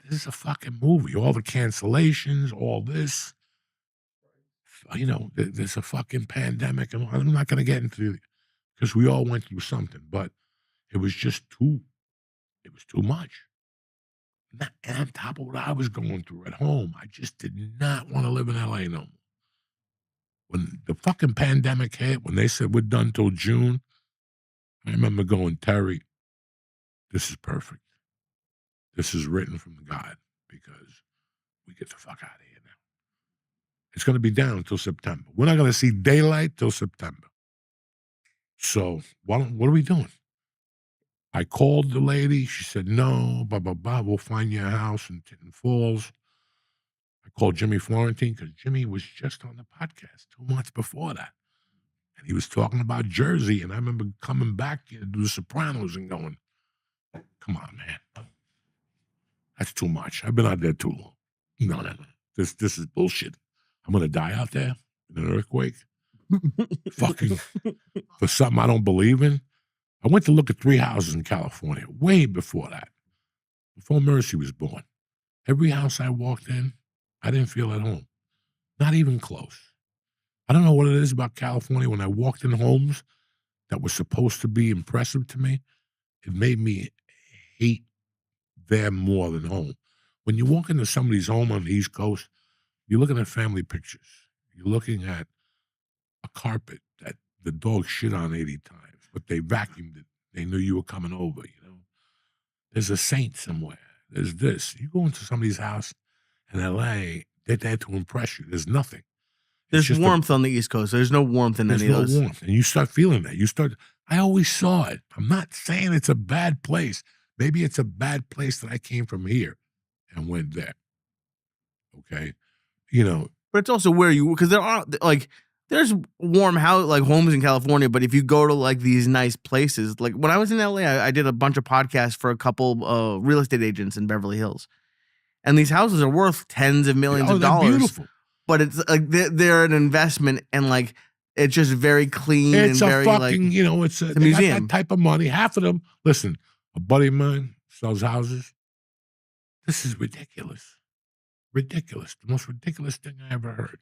This is a fucking movie. All the cancellations, all this. There's a fucking pandemic. And I'm not going to get into it because we all went through something. But it was just too much. And on top of what I was going through at home, I just did not want to live in LA no more. When the fucking pandemic hit, when they said we're done till June, I remember going, Terry, this is perfect. This is written from God because we get the fuck out of here now. It's going to be down until September. We're not going to see daylight till September. So what are we doing? I called the lady. She said, no, blah, blah, blah. We'll find you a house in Tinton Falls. I called Jimmy Florentine because Jimmy was just on the podcast 2 months before that. And he was talking about Jersey. And I remember coming back here to do The Sopranos and going, come on, man. That's too much. I've been out there too long. No. This is bullshit. I'm going to die out there in an earthquake. Fucking for something I don't believe in. I went to look at 3 houses in California way before that, before Mercy was born. Every house I walked in, I didn't feel at home. Not even close. I don't know what it is about California. When I walked in homes that were supposed to be impressive to me, it made me hate them more than home. When you walk into somebody's home on the East Coast, you're looking at family pictures. You're looking at a carpet that the dog shit on 80 times, but they vacuumed it. They knew you were coming over, There's a saint somewhere. There's this. You go into somebody's house in L.A., they're there to impress you. There's nothing. There's warmth on the East Coast. There's no warmth in any of those. There's no warmth. And you start feeling that. I always saw it. I'm not saying it's a bad place. Maybe it's a bad place that I came from here and went there. Okay? But it's also where because there are, there's warm homes in California, but if you go to, these nice places, like when I was in LA, I did a bunch of podcasts for a couple real estate agents in Beverly Hills. And these houses are worth tens of millions of dollars. Beautiful. But it's they're an investment, and it's just very clean. It's and a very fucking, it's a museum. got that type of money. Half of them, listen, a buddy of mine sells houses. This is ridiculous. Ridiculous. The most ridiculous thing I ever heard.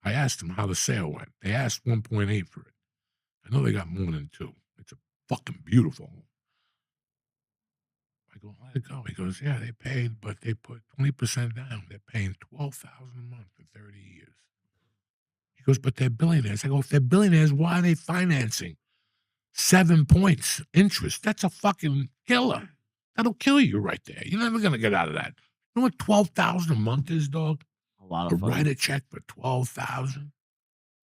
I asked him how the sale went. They asked 1.8 for it. I know they got more than 2. It's a fucking beautiful home. I go, how'd it go? He goes, yeah, they paid, but they put 20% down. They're paying $12,000 a month for 30 years. He goes, but they're billionaires. I go, if they're billionaires, why are they financing 7 points interest? That's a fucking killer. That'll kill you right there. You're never going to get out of that. You know what $12,000 a month is, dog? A lot of fun. Write a check for $12,000.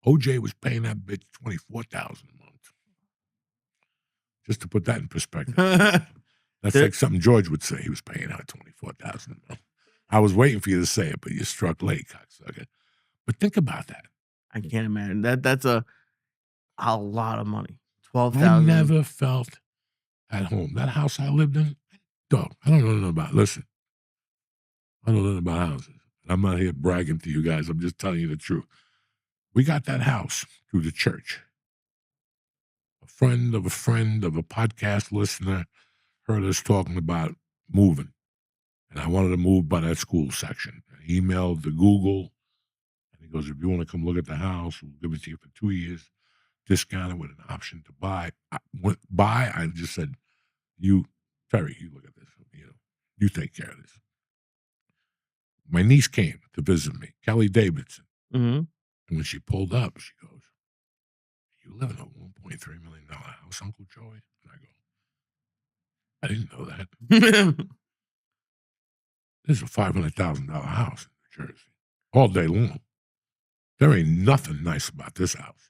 OJ was paying that bitch $24,000 a month. Just to put that in perspective. That's like something George would say. He was paying out $24,000 a month. I was waiting for you to say it, but you struck late, cocksucker. But think about that. I can't imagine that's a lot of money. $12,000. I never felt at home. That house I lived in, dog. I don't know nothing about. Listen, I don't know nothing about houses. I'm not here bragging to you guys. I'm just telling you the truth. We got that house through the church. A friend of a podcast listener heard us talking about moving. And I wanted to move by that school section. I emailed the Google. And he goes, if you want to come look at the house, we'll give it to you for 2 years. Discounted with an option to buy. I just said, Terry, you look at this. You take care of this. My niece came to visit me, Kelly Davidson. Mm-hmm. And when she pulled up, she goes, you live in a $1.3 million house, Uncle Joey? And I go, I didn't know that. This is a $500,000 house in New Jersey. All day long. There ain't nothing nice about this house.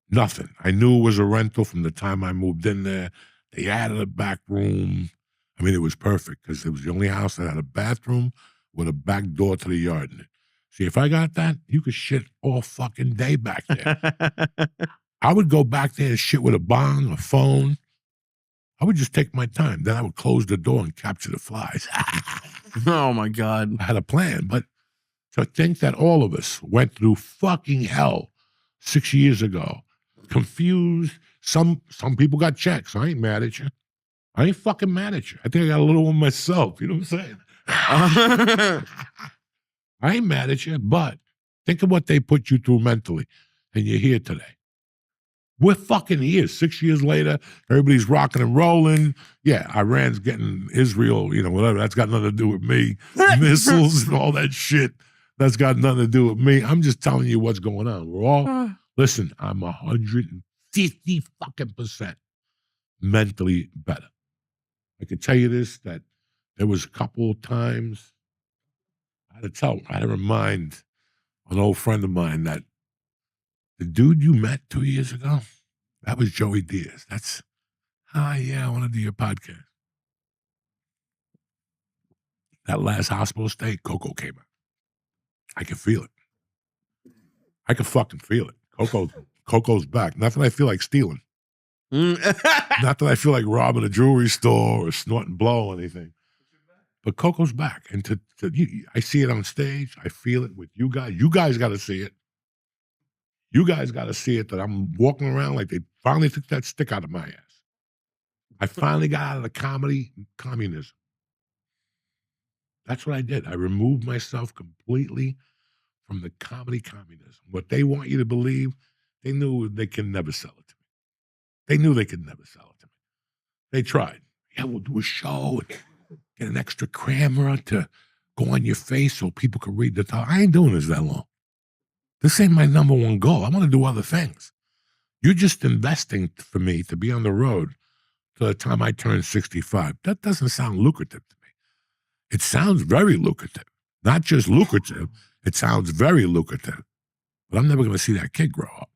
Nothing. I knew it was a rental from the time I moved in there. They added a back room. I mean, it was perfect because it was the only house that had a bathroom with a back door to the yard in it. See, if I got that, you could shit all fucking day back there. I would go back there and shit with a bong, a phone. I would just take my time. Then I would close the door and capture the flies. Oh, my God. I had a plan, but to think that all of us went through fucking hell 6 years ago, confused. Some people got checks. I ain't mad at you. I ain't fucking mad at you. I think I got a little one myself. You know what I'm saying? I ain't mad at you, but think of what they put you through mentally, and you're here today. We're fucking here. 6 years later, everybody's rocking and rolling. Yeah, Iran's getting Israel, whatever. That's got nothing to do with me. Missiles and all that shit. That's got nothing to do with me. I'm just telling you what's going on. We're all, listen, I'm 150 fucking % mentally better. I can tell you this, that there was a couple of times I had to remind an old friend of mine that the dude you met 2 years ago, that was Joey Diaz. That's, yeah, I want to do your podcast. That last hospital stay, Coco came out. I can feel it. I can fucking feel it. Coco's back. Not that I feel like stealing. Not that I feel like robbing a jewelry store or snorting blow or anything. But Coco's back. And I see it on stage. I feel it with you guys. You guys got to see it. You guys got to see it that I'm walking around like they finally took that stick out of my ass. I finally got out of the communism. That's what I did. I removed myself completely from the communism. What they want you to believe, they knew they can never sell it to me. They knew they could never sell it to me. They tried. Yeah, we'll do a show and get an extra camera to go on your face so people can read the title. I ain't doing this that long. This ain't my number one goal. I want to do other things. You're just investing for me to be on the road till the time I turn 65. That doesn't sound lucrative to me. It sounds very lucrative. Not just lucrative, it sounds very lucrative. But I'm never going to see that kid grow up.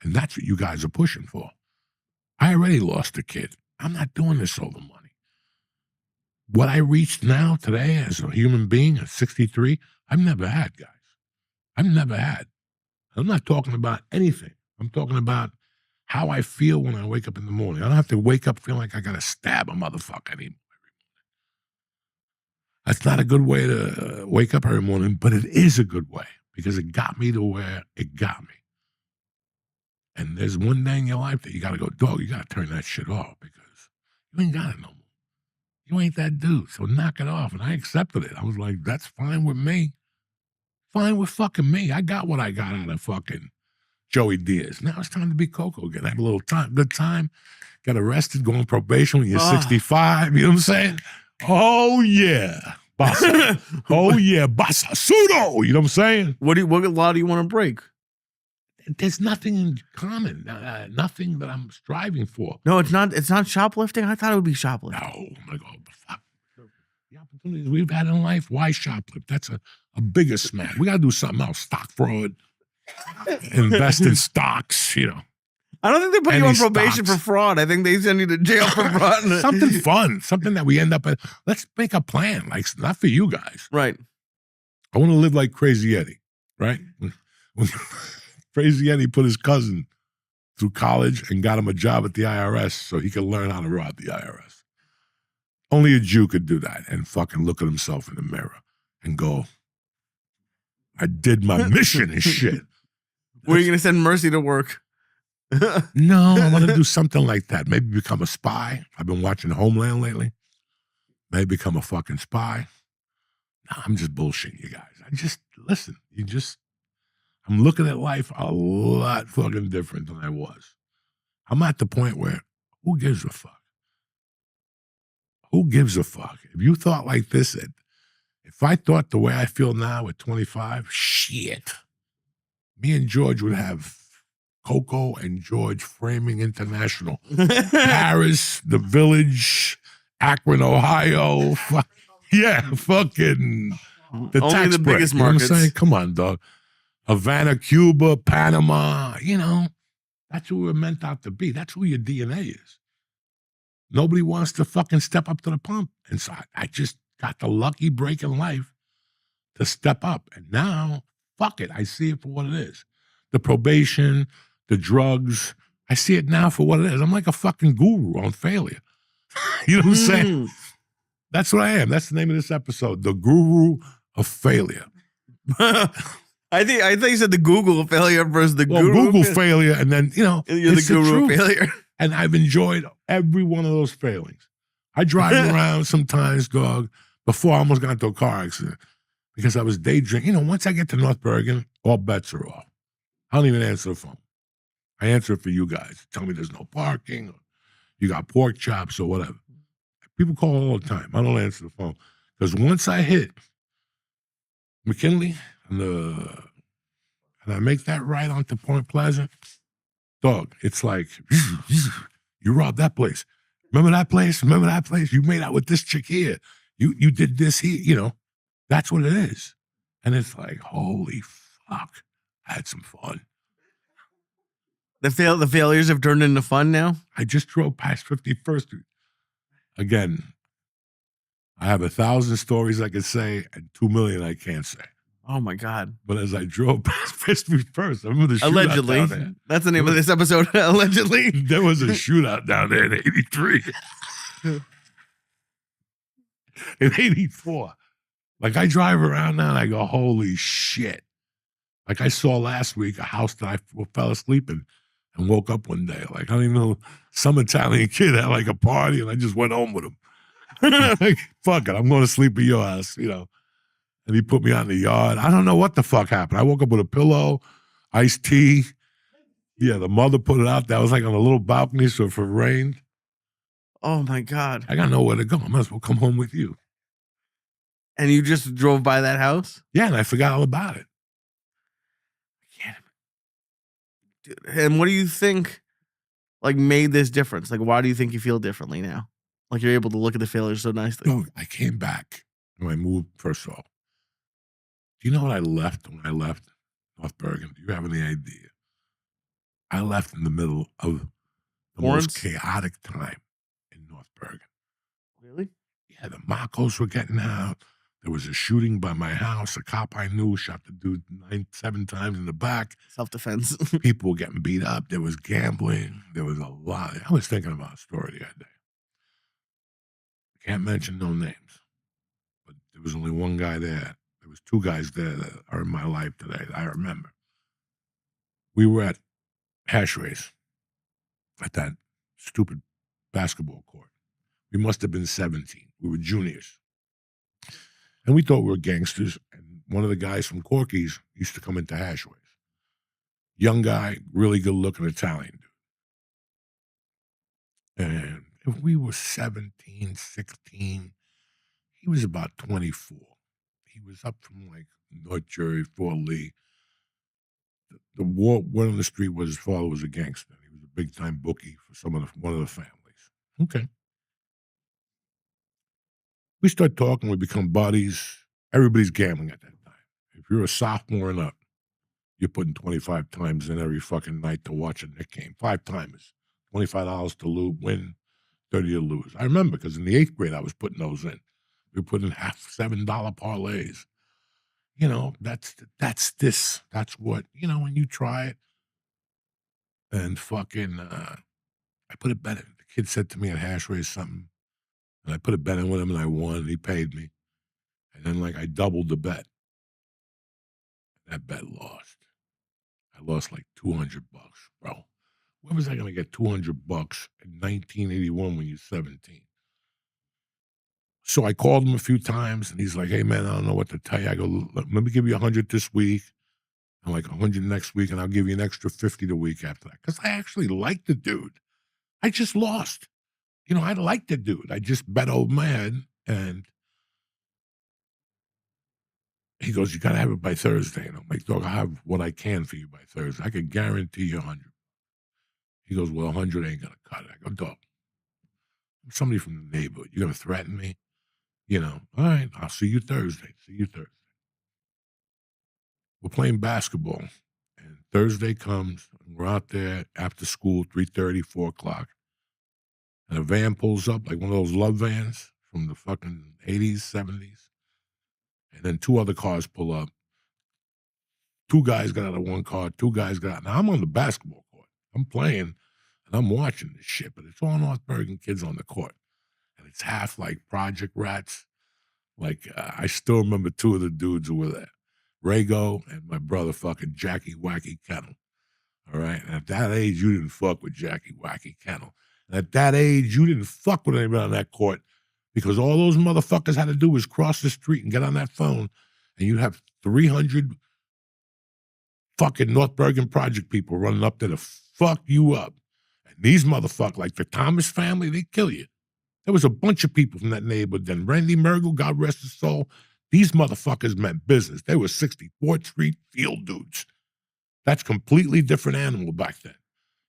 And that's what you guys are pushing for. I already lost a kid. I'm not doing this over money. What I reached now, today, as a human being at 63, I've never had, guys. I've never had. I'm not talking about anything. I'm talking about how I feel when I wake up in the morning. I don't have to wake up feeling like I got to stab a motherfucker anymore. That's not a good way to wake up every morning, but it is a good way because it got me to where it got me. And there's one day in your life that you got to go, dog, you got to turn that shit off because you ain't got it no more. You ain't that dude, so knock it off. And I accepted it. I was like, that's fine with me. Fine with fucking me. I got what I got out of fucking Joey Diaz. Now it's time to be Coco again. I had a little good time. Got arrested, go on probation when you're 65. You know what I'm saying? Oh, yeah. Bassa. Oh, yeah. Bassa. Pseudo. You know what I'm saying? What law do you want to break? There's nothing in common. Nothing that I'm striving for. No, it's not. It's not shoplifting. I thought it would be shoplifting. No, my God. Fuck. The opportunities we've had in life, why shoplift? That's a bigger smack. We got to do something else. Stock fraud. Invest in stocks, I don't think they put you on probation for fraud. I think they send you to jail for fraud. Something fun. Something that we end up at. Let's make a plan. Like, not for you guys. Right. I want to live like Crazy Eddie. Right? When Crazy Eddie put his cousin through college and got him a job at the IRS so he could learn how to rob the IRS. Only a Jew could do that and fucking look at himself in the mirror and go, I did my mission and shit. Were you going to send Mercy to work? No, I want to do something like that. Maybe become a spy. I've been watching Homeland lately. Maybe become a fucking spy. No, I'm just bullshitting you guys. Listen, I'm looking at life a lot fucking different than I was. I'm at the point where, who gives a fuck? Who gives a fuck? If you thought like this, if I thought the way I feel now at 25, shit. Me and George would have Coco and George Framing International. Paris, the Village, Akron, Ohio. Yeah, fucking the Only tax the break. biggest You know what I'm markets. saying? Come on, dog. Havana, Cuba, Panama. That's who we're meant out to be. That's who your DNA is. Nobody wants to fucking step up to the pump. And so I just got the lucky break in life to step up. And now, fuck it. I see it for what it is. The probation, the drugs. I see it now for what it is. I'm like a fucking guru on failure. You know what I'm saying? That's what I am. That's the name of this episode. The Guru of Failure. I think you said the Google failure versus the guru. Google failure, and then, You're it's the guru truth. failure. And I've enjoyed every one of those failings. I drive around sometimes, dog, before I almost got into a car accident because I was day drinking. Once I get to North Bergen, all bets are off. I don't even answer the phone. I answer it for you guys. Tell me there's no parking, or you got pork chops or whatever. People call all the time. I don't answer the phone. Because once I hit McKinley and I make that right onto Point Pleasant, dog, it's like, you robbed that place. Remember that place? Remember that place? You made out with this chick here. You did this here. That's what it is. And it's like, holy fuck, I had some fun. The failures have turned into fun now? I just drove past 51st Street. Again, I have 1,000 stories I could say and 2 million I can't say. Oh my God. But as I drove past 51st, I remember the shootout Allegedly. down there. That's the name of this episode. Allegedly. There was a shootout down there in 83. In 84. Like, I drive around now and I go, holy shit. Like, I saw last week a house that I fell asleep in and woke up one day. Like, I don't even know, some Italian kid had like a party and I just went home with him. Like, fuck it, I'm going to sleep at your house, And he put me out in the yard. I don't know what the fuck happened. I woke up with a pillow, iced tea. Yeah, the mother put it out there. I was like on a little balcony, so if it rained. Oh my God. I got nowhere to go. I might as well come home with you. And you just drove by that house? Yeah, and I forgot all about it. Dude, and what do you think made this difference? Why do you think you feel differently now? You're able to look at the failures so nicely. No, I came back when I moved, first of all. Do you know what I left when I left North Bergen? Do you have any idea? I left in the middle of the most chaotic time in North Bergen. Really? Yeah, the Marcos were getting out. There was a shooting by my house. A cop I knew shot the dude 7 times in the back. Self-defense. People were getting beat up. There was gambling. There was a lot. I was thinking about a story the other day. I can't mention no names, but there was only one guy there. There was 2 guys there that are in my life today that I remember. We were at Hash Race at that stupid basketball court. We must have been 17. We were juniors. And we thought we were gangsters. And one of the guys from Corky's used to come into Hash Race. Young guy, really good-looking Italian dude. And if we were 17, 16, he was about 24. He was up from North Jersey, Fort Lee. The word on the street was his father was a gangster. He was a big-time bookie for one of the families. Okay. We start talking, we become buddies. Everybody's gambling at that time. If you're a sophomore and up, you're putting 25 times in every fucking night to watch a Knick game. 5 timers. $25 to win, 30 to lose. I remember because in the 8th grade, I was putting those in. We were putting $7 parlays. That's what, when you try it. And fucking, I put a bet in. The kid said to me at Hash Race something. And I put a bet in with him and I won and he paid me. And then I doubled the bet. That bet lost. I lost $200, bro. Where was I going to get $200 in 1981 when you're 17? So I called him a few times and he's like, hey man, I don't know what to tell you. I go, let me give you 100 this week and 100 next week and I'll give you an extra 50 the week after that. Because I actually liked the dude. I just lost. I liked the dude. I just bet over my head and he goes, you got to have it by Thursday. And I'm like, dog, I'll have what I can for you by Thursday. I could guarantee you 100. He goes, well, 100 ain't going to cut it. I go, dog, I'm somebody from the neighborhood. You're going to threaten me? You know, all right, I'll see you Thursday. See you Thursday. We're playing basketball. And Thursday comes, and we're out there after school, 3:30, 4 o'clock. And a van pulls up, like one of those love vans from the fucking 80s, 70s. And then 2 other cars pull up. 2 guys got out of one car, 2 guys got out. Now, I'm on the basketball court. I'm playing, and I'm watching this shit, but it's all North Bergen kids on the court. And it's half like Project Rats. Like, I still remember 2 of the dudes who were there. Rago and my brother fucking Jackie Wacky Kennel. All right? And at that age, you didn't fuck with Jackie Wacky Kennel. And at that age, you didn't fuck with anybody on that court because all those motherfuckers had to do was cross the street and get on that phone, and you'd have 300 fucking North Bergen Project people running up there to fuck you up. And these motherfuckers, like the Thomas family, they kill you. There was a bunch of people from that neighborhood. Then Randy Mergel, God rest his soul, these motherfuckers meant business. They were 64th Street field dudes. That's completely different animal back then.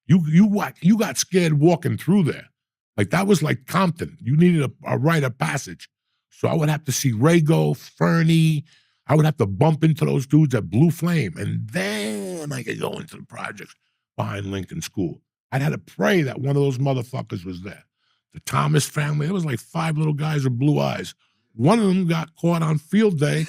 You got scared walking through there. Like that was like Compton. You needed a rite of passage. So I would have to see Rago, Fernie. I would have to bump into those dudes at Blue Flame. And then I could go into the projects behind Lincoln School. I'd had to pray that one of those motherfuckers was there. The Thomas family, there was like 5 little guys with blue eyes. One of them got caught on field day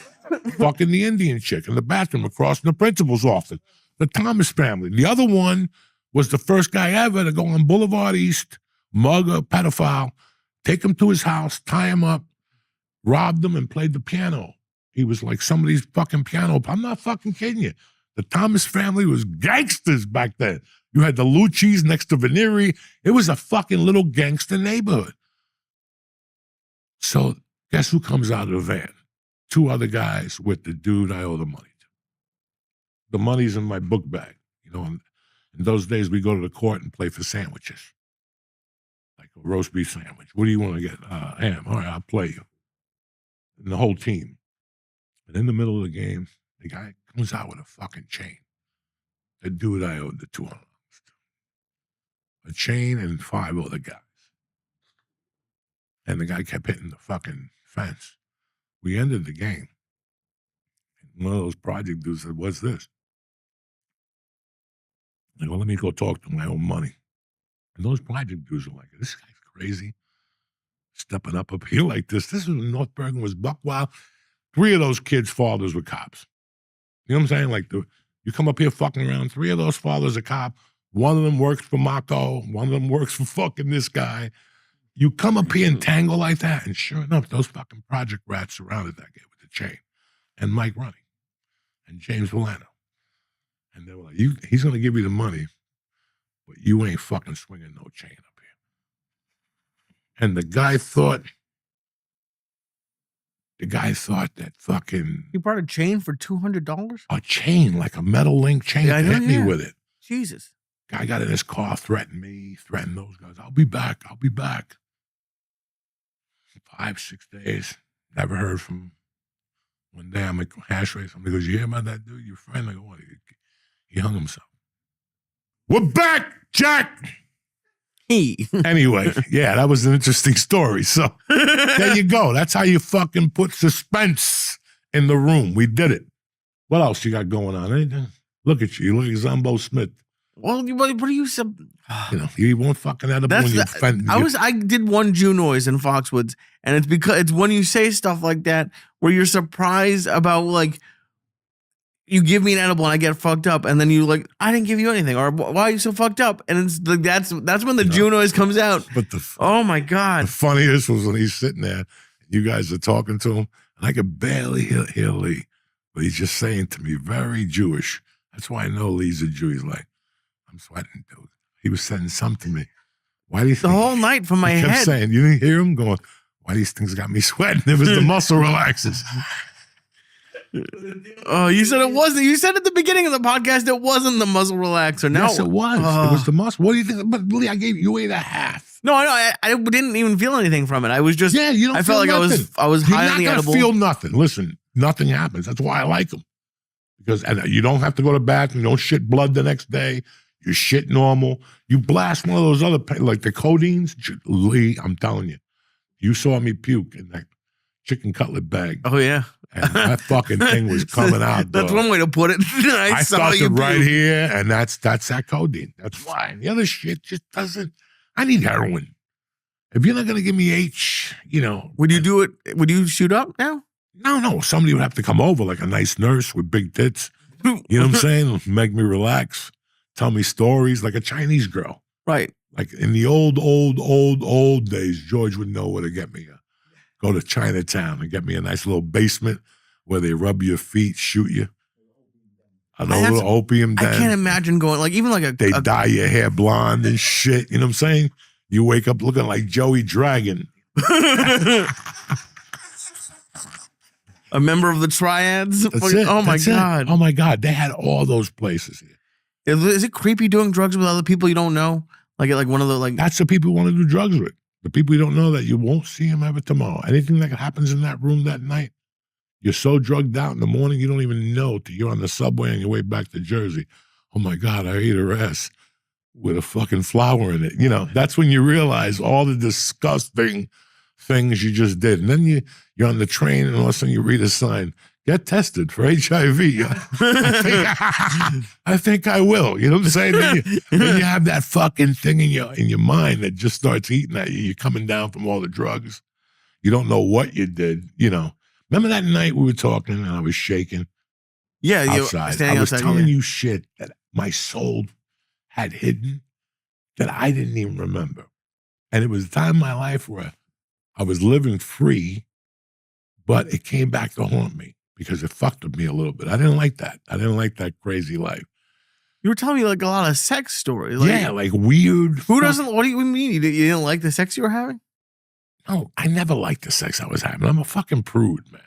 fucking the Indian chick in the bathroom across from the principal's office. The Thomas family. The other one was the first guy ever to go on Boulevard East, mug a pedophile, take him to his house, tie him up, robbed him, and played the piano. He was like somebody's fucking piano. I'm not fucking kidding you. The Thomas family was gangsters back then. You had the Lucci's next to Veneri. It was a fucking little gangster neighborhood. So guess who comes out of the van? 2 other guys with the dude I owe the money to. The money's in my book bag. You know, in those days, we go to the court and play for sandwiches. Like a roast beef sandwich. What do you want to get? Ham. All right, I'll play you. And the whole team. And in the middle of the game, the guy comes out with a fucking chain. The dude I owed the $200 to. A chain and 5 other guys. And the guy kept hitting the fucking fence. We ended the game. And one of those project dudes said, what's this? I go, let me go talk to my own money. And those project dudes are like, this guy's crazy. Stepping up here like this. This is when North Bergen was buck wild. 3 of those kids' fathers were cops. You know what I'm saying? Like, you come up here fucking around, 3 of those fathers are cop. One of them works for Mako. One of them works for fucking this guy. You come up here and tangle like that, and sure enough, those fucking project rats surrounded that guy with the chain. And Mike Running. And James Villano. And they were like, he's going to give you the money, but you ain't fucking swinging no chain up here. And the guy thought that fucking... You brought a chain for $200? A chain, like a metal link chain, Yeah, I know, hit me yeah. with it. Jesus. Guy got in his car, threatened me, threatened those guys. I'll be back. 5, 6 days. Never heard from him. One day I'm at hash rate. Somebody goes, you hear about that dude, your friend? I go, what? He hung himself. We're back, Jack! Anyway, yeah, that was an interesting story. So there you go. That's how you fucking put suspense in the room. We did it. What else you got going on? Anything? Look at you. You look like Zumbo Smith. Well, what are you? You know, you won't fucking end up when you offend. I did one Jew noise in Foxwoods, and it's because it's when you say stuff like that where you're surprised about, like, you give me an edible and I get fucked up, and then you like, I didn't give you anything, or why are you so fucked up? And it's like that's when the Jew noise comes out. But oh my god, the funniest was when he's sitting there, you guys are talking to him, and I could barely hear Lee, but he's just saying to me, very Jewish. That's why I know Lee's a Jew. He's like, I'm sweating, dude. He was saying something to me. Why do you think? The whole night from my he kept head. saying, you didn't hear him going, why these things got me sweating? It was the muscle relaxers. Oh, you said it wasn't. You said at the beginning of the podcast it wasn't the muscle relaxer. No, yes, it was. It was the muscle. What do you think? But Lee, I gave you 8.5. No, I didn't even feel anything from it. I was just, yeah, you don't. I felt like nothing. I was You're high not on the gonna edible. feel nothing. Listen, nothing happens. That's why I like them, because and you don't have to go to bathroom. You don't shit blood the next day. Your shit normal. You blast one of those other, like the codeines. Lee, I'm telling you. You saw me puke in that chicken cutlet bag. Oh, yeah. And that fucking thing was coming out. That's one way to put it. I saw you started right puke. here, and that's that codeine. That's why. And the other shit just doesn't. I need heroin. If you're not going to give me H, Would you do it? Would you shoot up now? No. Somebody would have to come over, like a nice nurse with big tits. You know what I'm saying? Make me relax. Tell me stories like a Chinese girl. Right. Like in the old days, George would know where to get me. Go to Chinatown and get me a nice little basement where they rub your feet, shoot you. A little opium den. I can't imagine going, like, even like They dye your hair blonde and shit. You know what I'm saying? You wake up looking like Joey Dragon. A member of the triads. That's it. Oh, my God. Oh, my God. They had all those places here. Is it creepy doing drugs with other people you don't know? Like one of the, like. That's the people you want to do drugs with. The people you don't know that you won't see them ever tomorrow. Anything that happens in that room that night, you're so drugged out in the morning, you don't even know till you're on the subway on your way back to Jersey. Oh, my God, I ate her ass with a fucking flower in it. That's when you realize all the disgusting things you just did. And then you're on the train and all of a sudden you read a sign, get tested for HIV. I think I will. You know what I'm saying? Then you have that fucking thing in your mind that just starts eating at you. You're coming down from all the drugs. You don't know what you did. Remember that night we were talking and I was shaking? Yeah, outside. I was telling you shit that my soul had hidden that I didn't even remember. And it was a time in my life where I was living free, but it came back to haunt me because it fucked with me a little bit. I didn't like that. I didn't like that crazy life. You were telling me like a lot of sex stories. Like weird. Who doesn't, what do you mean? You didn't like the sex you were having? No, I never liked the sex I was having. I'm a fucking prude, man.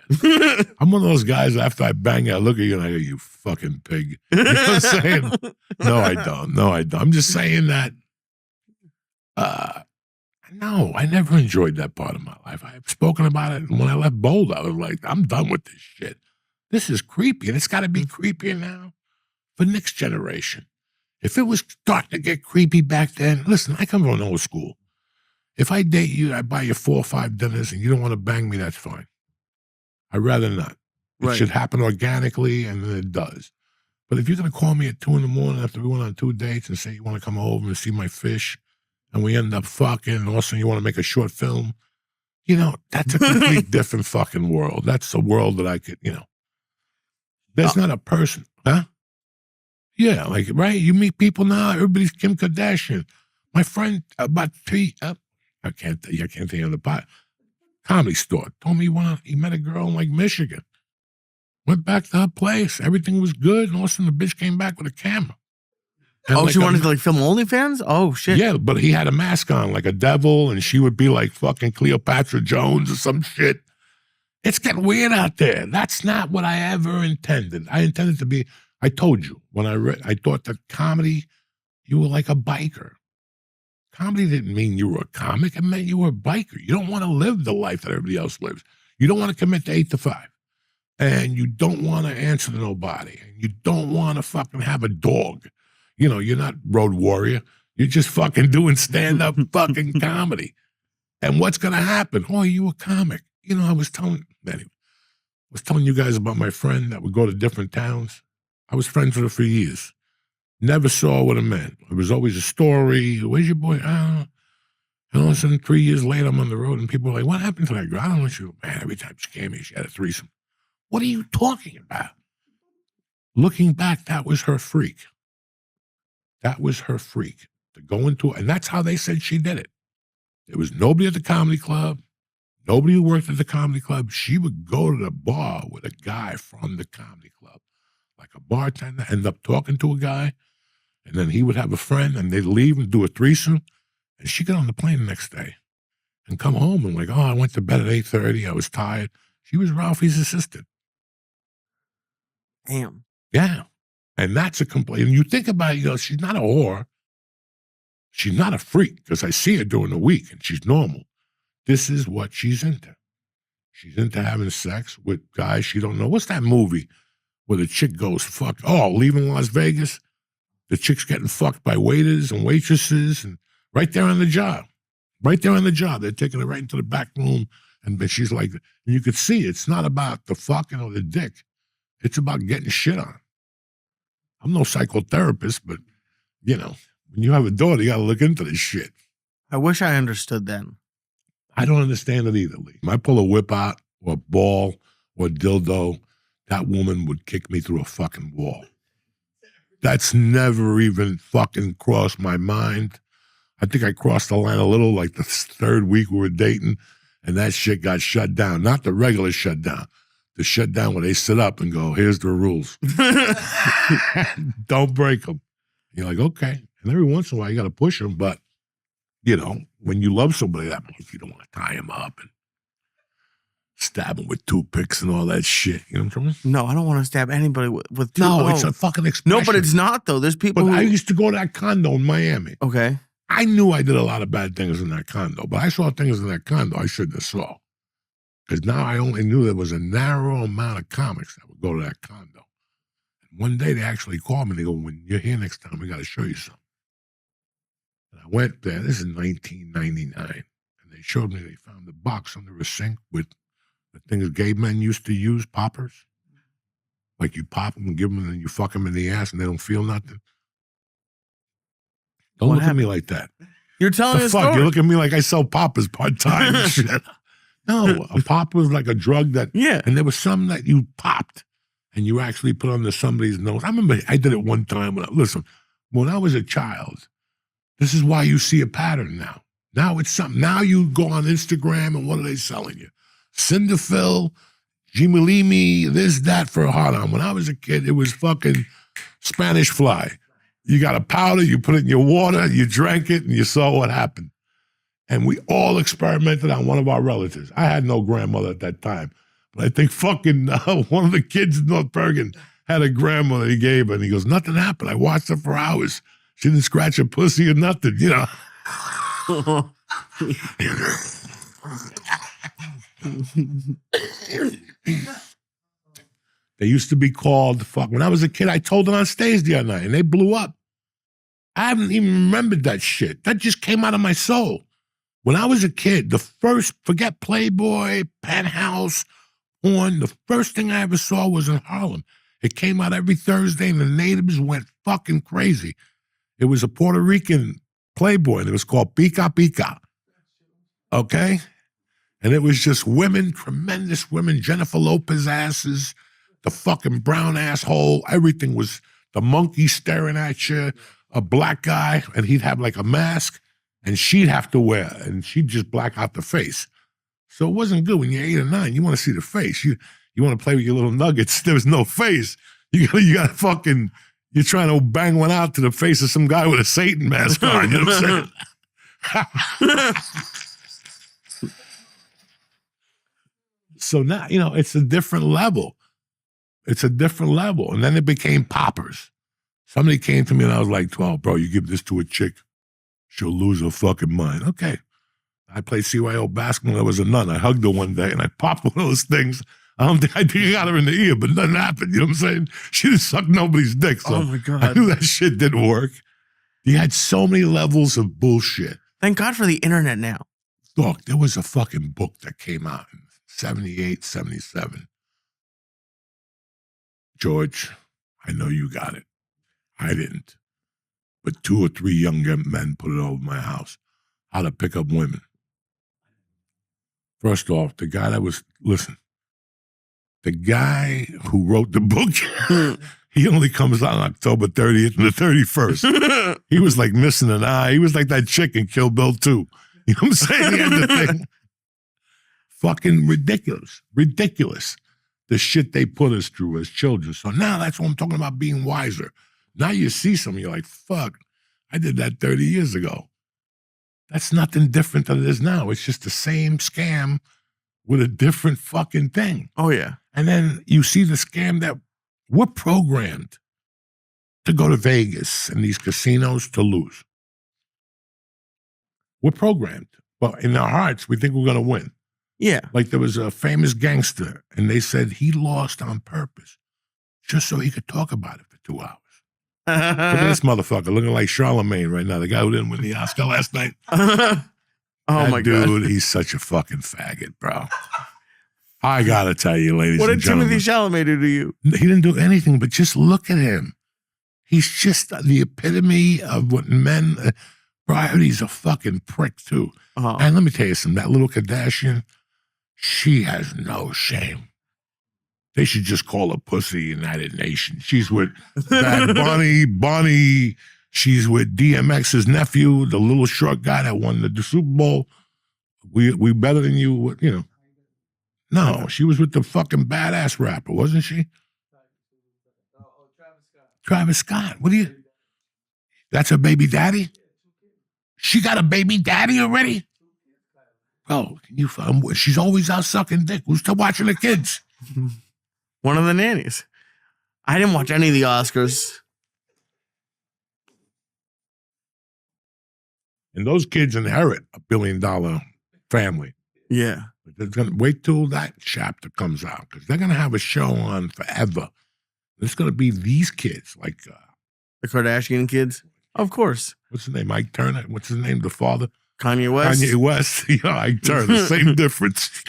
I'm one of those guys, after I bang, I look at you and I go, you fucking pig. You know what I'm saying? No, I don't. I'm just saying that, no, I never enjoyed that part of my life. I've spoken about it. And when I left Boulder, I was like, I'm done with this shit. This is creepy. And it's got to be creepier now for next generation. If it was starting to get creepy back then, listen, I come from an old school. If I date you, I buy you 4 or 5 dinners and you don't want to bang me, that's fine. I'd rather not. It should happen organically, and then it does. But if you're going to call me at 2 a.m. after we went on 2 dates and say you want to come over and see my fish, and we end up fucking, and all of a sudden you want to make a short film, that's a complete different fucking world. That's a world that I could, There's not a person, huh? Yeah, right? You meet people now, everybody's Kim Kardashian. My friend, about 3, I can't tell you on the pot. Comedy store. Told me he met a girl in Michigan. Went back to her place. Everything was good. And all of a sudden the bitch came back with a camera. And she wanted to film OnlyFans? Oh, shit. Yeah, but he had a mask on like a devil and she would be like fucking Cleopatra Jones or some shit. It's getting weird out there. That's not what I ever intended. I intended to be, I told you, when I thought that comedy, you were like a biker. Comedy didn't mean you were a comic. It meant you were a biker. You don't want to live the life that everybody else lives. You don't want to commit to 8 to 5. And you don't want to answer to nobody. And you don't want to fucking have a dog. You're not Road Warrior. You're just fucking doing stand-up fucking comedy. And what's going to happen? Oh, you a comic. I was telling you guys about my friend that would go to different towns. I was friends with her for years. Never saw what it meant. It was always a story. Where's your boy? I don't know. And all of a sudden, 3 years later, I'm on the road, and people are like, what happened to that girl? I don't know. She goes, man, every time she came here, she had a threesome. What are you talking about? Looking back, that was her freak. That was her freak. To go into it. And that's how they said she did it. There was nobody at the comedy club. Nobody who worked at the comedy club. She would go to the bar with a guy from the comedy club. Like a bartender, end up talking to a guy. And then he would have a friend, and they'd leave and do a threesome. And she'd get on the plane the next day and come home and I went to bed at 8:30. I was tired. She was Ralphie's assistant. Damn. Yeah. And that's a complaint. And you think about it, she's not a whore. She's not a freak, because I see her during the week, and she's normal. This is what she's into. She's into having sex with guys she don't know. What's that movie where the chick goes, Leaving Las Vegas? The chick's getting fucked by waiters and waitresses, and right there on the job. Right there on the job. They're taking her right into the back room, and she's like, and you could see it's not about the fucking or the dick. It's about getting shit on. I'm no psychotherapist, but, you know, when you have a daughter, you got to look into this shit. I wish I understood then. I don't understand it either, Lee. If I pull a whip out or a ball or a dildo, that woman would kick me through a fucking wall. That's never even fucking crossed my mind. I think I crossed the line a little, like the third week we were dating, and that shit got shut down. Not the regular shutdown. The shutdown where they sit up and go, here's the rules. Don't break them. You're like, okay. And every once in a while, you got to push them, but, you know, when you love somebody that much, you don't want to tie them up and stab them with toothpicks and all that shit. You know what I'm saying? No, I don't want to stab anybody with No, it's a fucking expression. No, but it's not, though. There's people But I used to go to that condo in Miami. Okay. I knew I did a lot of bad things in that condo, but I saw things in that condo I shouldn't have saw. Because now I only knew there was a narrow amount of comics that would go to that condo. And one day they actually called me. They go, when you're here next time, we got to show you something. And I went there. This is 1999. And they showed me, they found the box under a sink with the things gay men used to use, poppers. Like you pop them and give them, and then you fuck them in the ass and they don't feel nothing. Don't look at me like that. You're telling The a fuck? story. You look at me like I sell poppers part-time and shit. No, a popper was like a drug that, Yeah. and there was some that you popped and you actually put under somebody's nose. I remember I did it one time. Listen, when I was a child, this is why you see a pattern now. Now it's something. Now you go on Instagram and what are they selling you? Cinderfil, Jimilimi, this, that for a hot on. When I was a kid, it was fucking Spanish fly. You got a powder, you put it in your water, you drank it, and you saw what happened. And we all experimented on one of our relatives. I had no grandmother at that time. But I think fucking one of the kids in North Bergen had a grandmother he gave her. And he goes, nothing happened. I watched her for hours. She didn't scratch her pussy or nothing, you know. They used to be called, fuck, when I was a kid, I told them on stage the other night, and they blew up. I haven't even remembered that shit. That just came out of my soul. When I was a kid, the first, forget Playboy, Penthouse, porn, the first thing I ever saw was in Harlem. It came out every Thursday, and the natives went fucking crazy. It was a Puerto Rican Playboy, and it was called Pica Pica. Okay? And it was just women, tremendous women, Jennifer Lopez asses, the fucking brown asshole. Everything was the monkey staring at you, a black guy, and he'd have like a mask, and she'd have to wear, and she'd just black out the face. So it wasn't good when you're 8 or 9. You want to see the face. You want to play with your little nuggets. There was no face. You got fucking, you're trying to bang one out to the face of some guy with a Satan mask on. You know what I'm saying? So now, you know, it's a different level. It's a different level. And then it became poppers. Somebody came to me and I was like, 12, bro, you give this to a chick, she'll lose her fucking mind. Okay. I played CYO basketball when I was a nun. I hugged her one day and I popped one of those things. I think I got her in the ear, but nothing happened. You know what I'm saying? She didn't suck nobody's dick. So Oh my God. I knew that shit didn't work. You had so many levels of bullshit. Thank God for the internet now. Look, there was a fucking book that came out in 78, 77. George, I know you got it. I didn't. But 2 or 3 young men put it over my house. How to pick up women. First off, the guy that was, listen, the guy who wrote the book, he only comes out on October 30th and the 31st. He was like missing an eye. He was like that chick in Kill Bill 2. You know what I'm saying? He had the thing. Fucking ridiculous. Ridiculous. The shit they put us through as children. So now that's what I'm talking about, being wiser. Now you see something, you're like, fuck, I did that 30 years ago. That's nothing different than it is now. It's just the same scam with a different fucking thing. Oh, yeah. And then you see the scam that we're programmed to go to Vegas and these casinos to lose. We're programmed. But in our hearts, we think we're going to win. Yeah. Like there was a famous gangster, and they said he lost on purpose just so he could talk about it for 2 hours. Look at this motherfucker looking like Charlemagne right now. The guy who didn't win the Oscar last night. Oh that my dude, God. he's such a fucking faggot, bro. I gotta tell you, ladies What and did gentlemen. Timothy Chalamet do to you? He didn't do anything, but just look at him. He's just the epitome of what men. Bro, I heard he's a fucking prick too. And let me tell you something. That little Kardashian, she has no shame. They should just call her Pussy United Nations. She's with Bad Bunny. She's with DMX's nephew, the little short guy that won the Super Bowl. We better than you, you know. No, she was with the fucking badass rapper, wasn't she? Travis Scott. What do you? That's her baby daddy? She got a baby daddy already? Bro, she's always out sucking dick. Who's still watching the kids? One of the nannies. I didn't watch any of the Oscars. And those kids inherit a $1 billion family. Yeah. They're gonna wait till that chapter comes out because they're gonna have a show on forever. It's gonna be these kids, like The Kardashian kids? Of course. what's his name? Mike Turner. What's his name? The father? Kanye West. Kanye West. Yeah, Mike Turner. Same difference.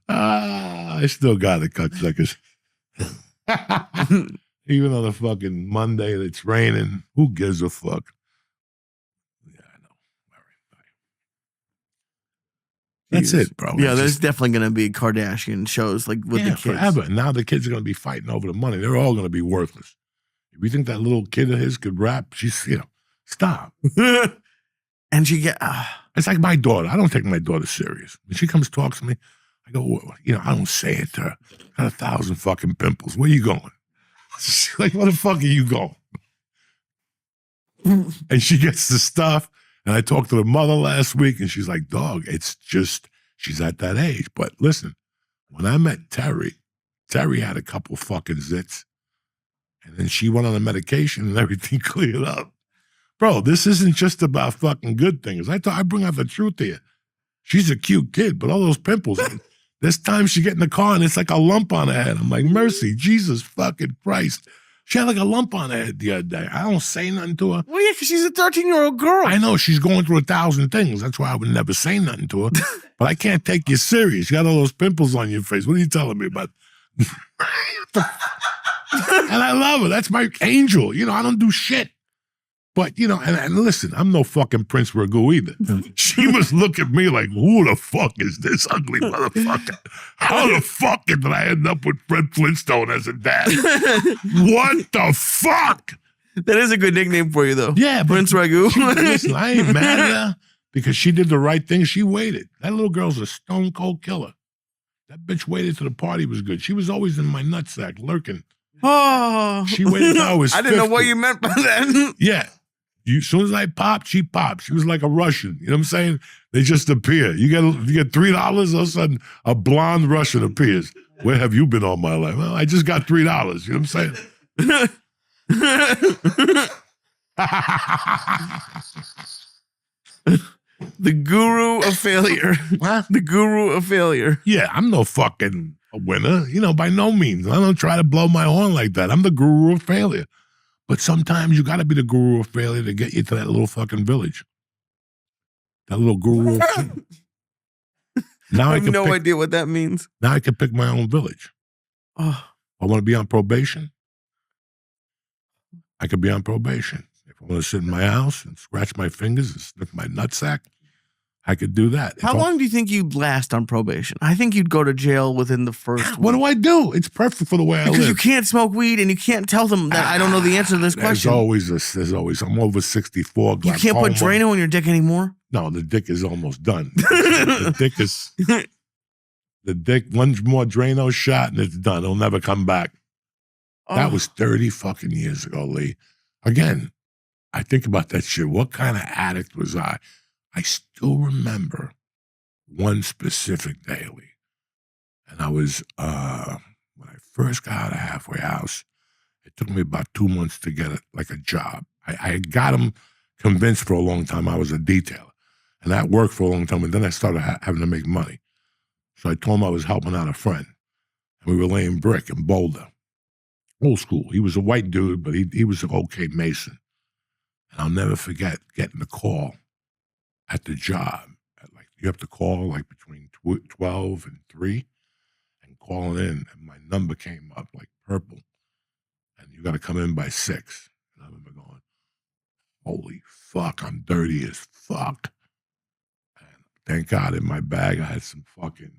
I still got it, cut suckers. Even on a fucking Monday that's raining, who gives a fuck? Yeah, I know. All right, bye. That's it, bro. Yeah, It's there's just- definitely going to be Kardashian shows like with the kids. forever. And now the kids are going to be fighting over the money. They're all going to be worthless. If you think that little kid of his could rap, she's, stop. And she get It's like my daughter. I don't take my daughter serious. When she comes talk to me, I go, I don't say it to her. Got 1,000 fucking pimples. Where you going? She's like, where the fuck are you going? And she gets the stuff. And I talked to the mother last week, and she's like, dog, it's just, she's at that age. But listen, when I met Terry had a couple fucking zits. And then she went on the medication and everything cleared up. Bro, this isn't just about fucking good things. I bring out the truth here. She's a cute kid, but all those pimples. This time she get in the car and it's like a lump on her head. I'm like, mercy, Jesus fucking Christ. She had like a lump on her head the other day. I don't say nothing to her. well, yeah, because she's a 13-year-old girl. I know she's going through 1,000 things. That's why I would never say nothing to her. But I can't take you serious. You got all those pimples on your face. What are you telling me about? And I love her. That's my angel. I don't do shit. But, and listen, I'm no fucking Prince Ragu either. She must look at me like, who the fuck is this ugly motherfucker? How the fuck did I end up with Fred Flintstone as a dad? What the fuck? That is a good nickname for you, though. Yeah. But Prince Ragu. listen, I ain't mad at her because she did the right thing. She waited. That little girl's a stone cold killer. That bitch waited till the party was good. She was always in my nutsack lurking. Oh. She waited till I was I didn't know 50. what you meant by that. Yeah. As soon as I popped, she popped. She was like a Russian. You know what I'm saying? They just appear. You get $3, all of a sudden a blonde Russian appears. Where have you been all my life? Well, I just got $3. You know what I'm saying? The guru of failure. Huh? The guru of failure. Yeah, I'm no fucking winner. By no means. I don't try to blow my horn like that. I'm the guru of failure. But sometimes you got to be the guru of failure to get you to that little fucking village. That little guru of failure. Now I have no pick, idea what that means. Now I can pick my own village. Oh. I want to be on probation. I could be on probation. If I want to sit in my house and scratch my fingers and sniff my nutsack, I could do that. How long do you think you'd last on probation? I think you'd go to jail within the first What week. do I do? It's perfect for the way I Because live. you can't smoke weed and you can't tell them that I don't know the answer to this question. There's always. I'm over 64. You can't put Drano in your dick anymore. No, the dick is almost done. The dick, one more Drano shot and it's done. It'll never come back. That was 30 fucking years ago, Lee. Again, I think about that shit. What kind of addict was I? I still remember one specific day, Lee. And I was, when I first got out of Halfway House, it took me about 2 months to get a job. I had got him convinced for a long time I was a detailer. And that worked for a long time. And then I started having to make money. So I told him I was helping out a friend. And we were laying brick in Boulder. Old school. He was a white dude, but he was an okay Mason. And I'll never forget getting the call at the job. You have to call like between 12 and 3 and calling in. And my number came up like purple. And you got to come in by 6. And I remember going, holy fuck, I'm dirty as fuck. And thank God in my bag I had some fucking,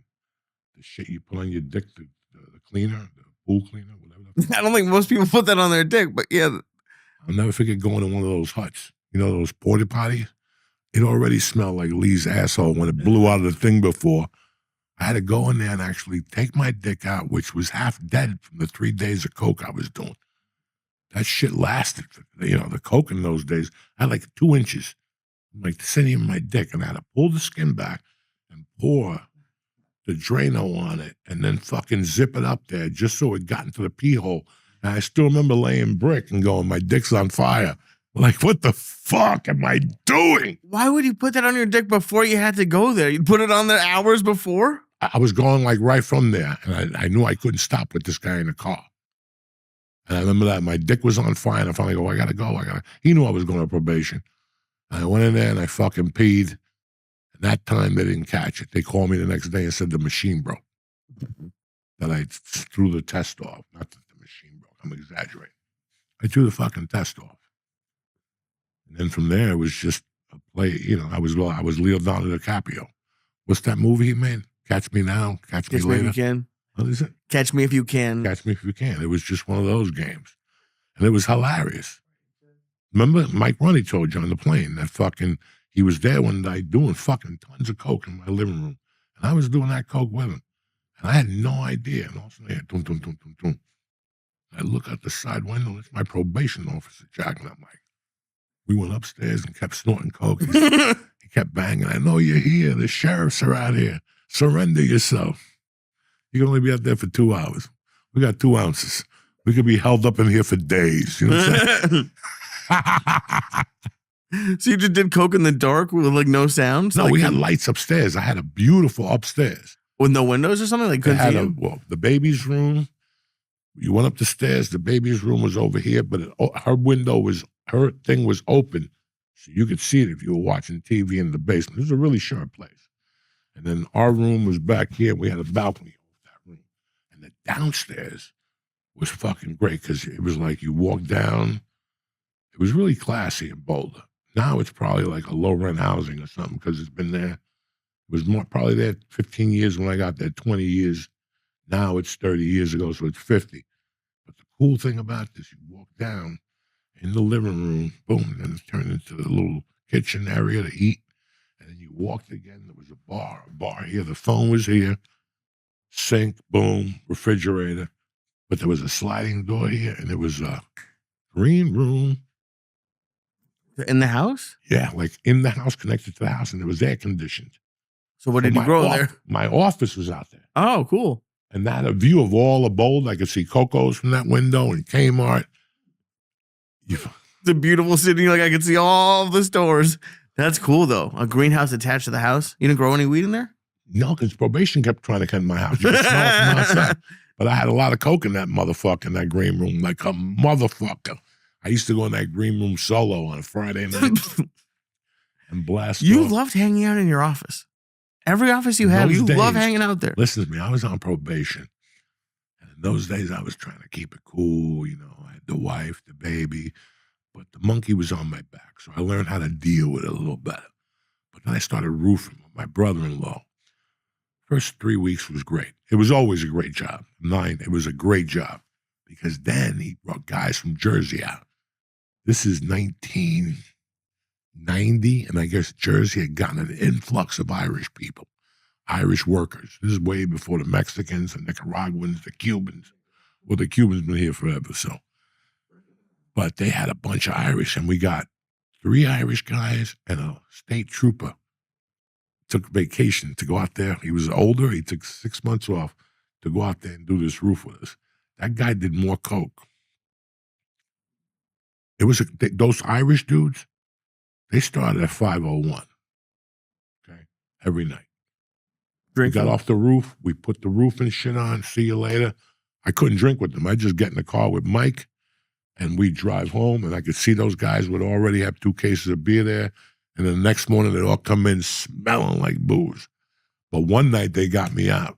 the shit you put on your dick, the cleaner, the pool cleaner, whatever. I don't think most people put that on their dick, but yeah. I'll never forget going to one of those huts. You know those porta potties? It already smelled like Lee's asshole when it blew out of the thing before. I had to go in there and actually take my dick out, which was half dead from the 3 days of coke I was doing. That shit lasted. The coke in those days, I had like 2 inches, like the city of my dick, and I had to pull the skin back and pour the Drano on it and then fucking zip it up there just so it got into the pee hole. And I still remember laying brick and going, my dick's on fire. Like, what the fuck am I doing? Why would you put that on your dick before you had to go there? You put it on there hours before? I was going like right from there, and I knew I couldn't stop with this guy in the car. And I remember that my dick was on fire, and I finally go, I gotta go. He knew I was going on probation. And I went in there and I fucking peed. And that time they didn't catch it. They called me the next day and said the machine broke. That I threw the test off. Not that the machine broke. I'm exaggerating. I threw the fucking test off. And then from there, it was just a play. I was Leonardo DiCaprio. What's that movie he made? Catch Me Now, Catch Me Later. Catch Me If You Can. What is it? Catch Me If You Can. Catch Me If You Can. It was just one of those games. And it was hilarious. Remember, Mike Ronnie told you on the plane that he was there one day doing fucking tons of coke in my living room. And I was doing that coke with him. And I had no idea. And all of a sudden, I hear, dum, dum, dum, dum, dum. I look out the side window, it's my probation officer, Jack, and I'm like, we went upstairs and kept snorting coke. He kept banging. I know you're here. The sheriffs are out here. Surrender yourself. You can only be out there for 2 hours. We got 2 ounces. We could be held up in here for days. You know what I'm saying? So you just did coke in the dark with like no sounds? No, we had lights upstairs. I had a beautiful upstairs. With no windows or something? Like couldn't see you? The baby's room. You went up the stairs. The baby's room was over here, but her thing was open, so you could see it if you were watching TV in the basement. It was a really sharp place. And then our room was back here. We had a balcony over that room. And the downstairs was fucking great because it was like you walk down. It was really classy in Boulder. Now it's probably like a low-rent housing or something because it's been there. It was probably there 15 years when I got there, 20 years. Now it's 30 years ago, so it's 50. But the cool thing about this, you walk down in the living room, boom, and then it's turned into the little kitchen area to eat. And then you walked again, there was a bar here. The phone was here, sink, boom, refrigerator. But there was a sliding door here, and it was a green room. In the house? Yeah, like in the house, connected to the house, and it was air conditioned. So what did you grow there? My office was out there. Oh, cool. And that a view of all of Boulder. I could see Coco's from that window and Kmart. It's a beautiful city. Like I could see all the stores. That's cool though. A greenhouse attached to the house. You didn't grow any weed in there? No, because probation kept trying to come to my house. You could smell it from outside. But I had a lot of coke in that motherfucker in that green room, like a motherfucker. I used to go in that green room solo on a Friday night and blast. You loved hanging out in your office. Every office you had, you love hanging out there. Listen to me, I was on probation. And in those days, I was trying to keep it cool. I had the wife, the baby, but the monkey was on my back. So I learned how to deal with it a little better. But then I started roofing with my brother-in-law. First 3 weeks was great. It was always a great job. It was a great job because then he brought guys from Jersey out. This is 1990, and I guess Jersey had gotten an influx of Irish people, Irish workers. This is way before the Mexicans, the Nicaraguans, the Cubans. Well, the Cubans been here forever, so. But they had a bunch of Irish, and we got 3 Irish guys and a state trooper. Took vacation to go out there. He was older. He took 6 months off to go out there and do this roof with us. That guy did more coke. It was those Irish dudes. They started at 5:01. Okay, every night. We got off the roof. We put the roof and shit on. See you later. I couldn't drink with them. I just get in the car with Mike, and we drive home, and I could see those guys would already have 2 cases of beer there, and then the next morning they'd all come in smelling like booze. But one night they got me out.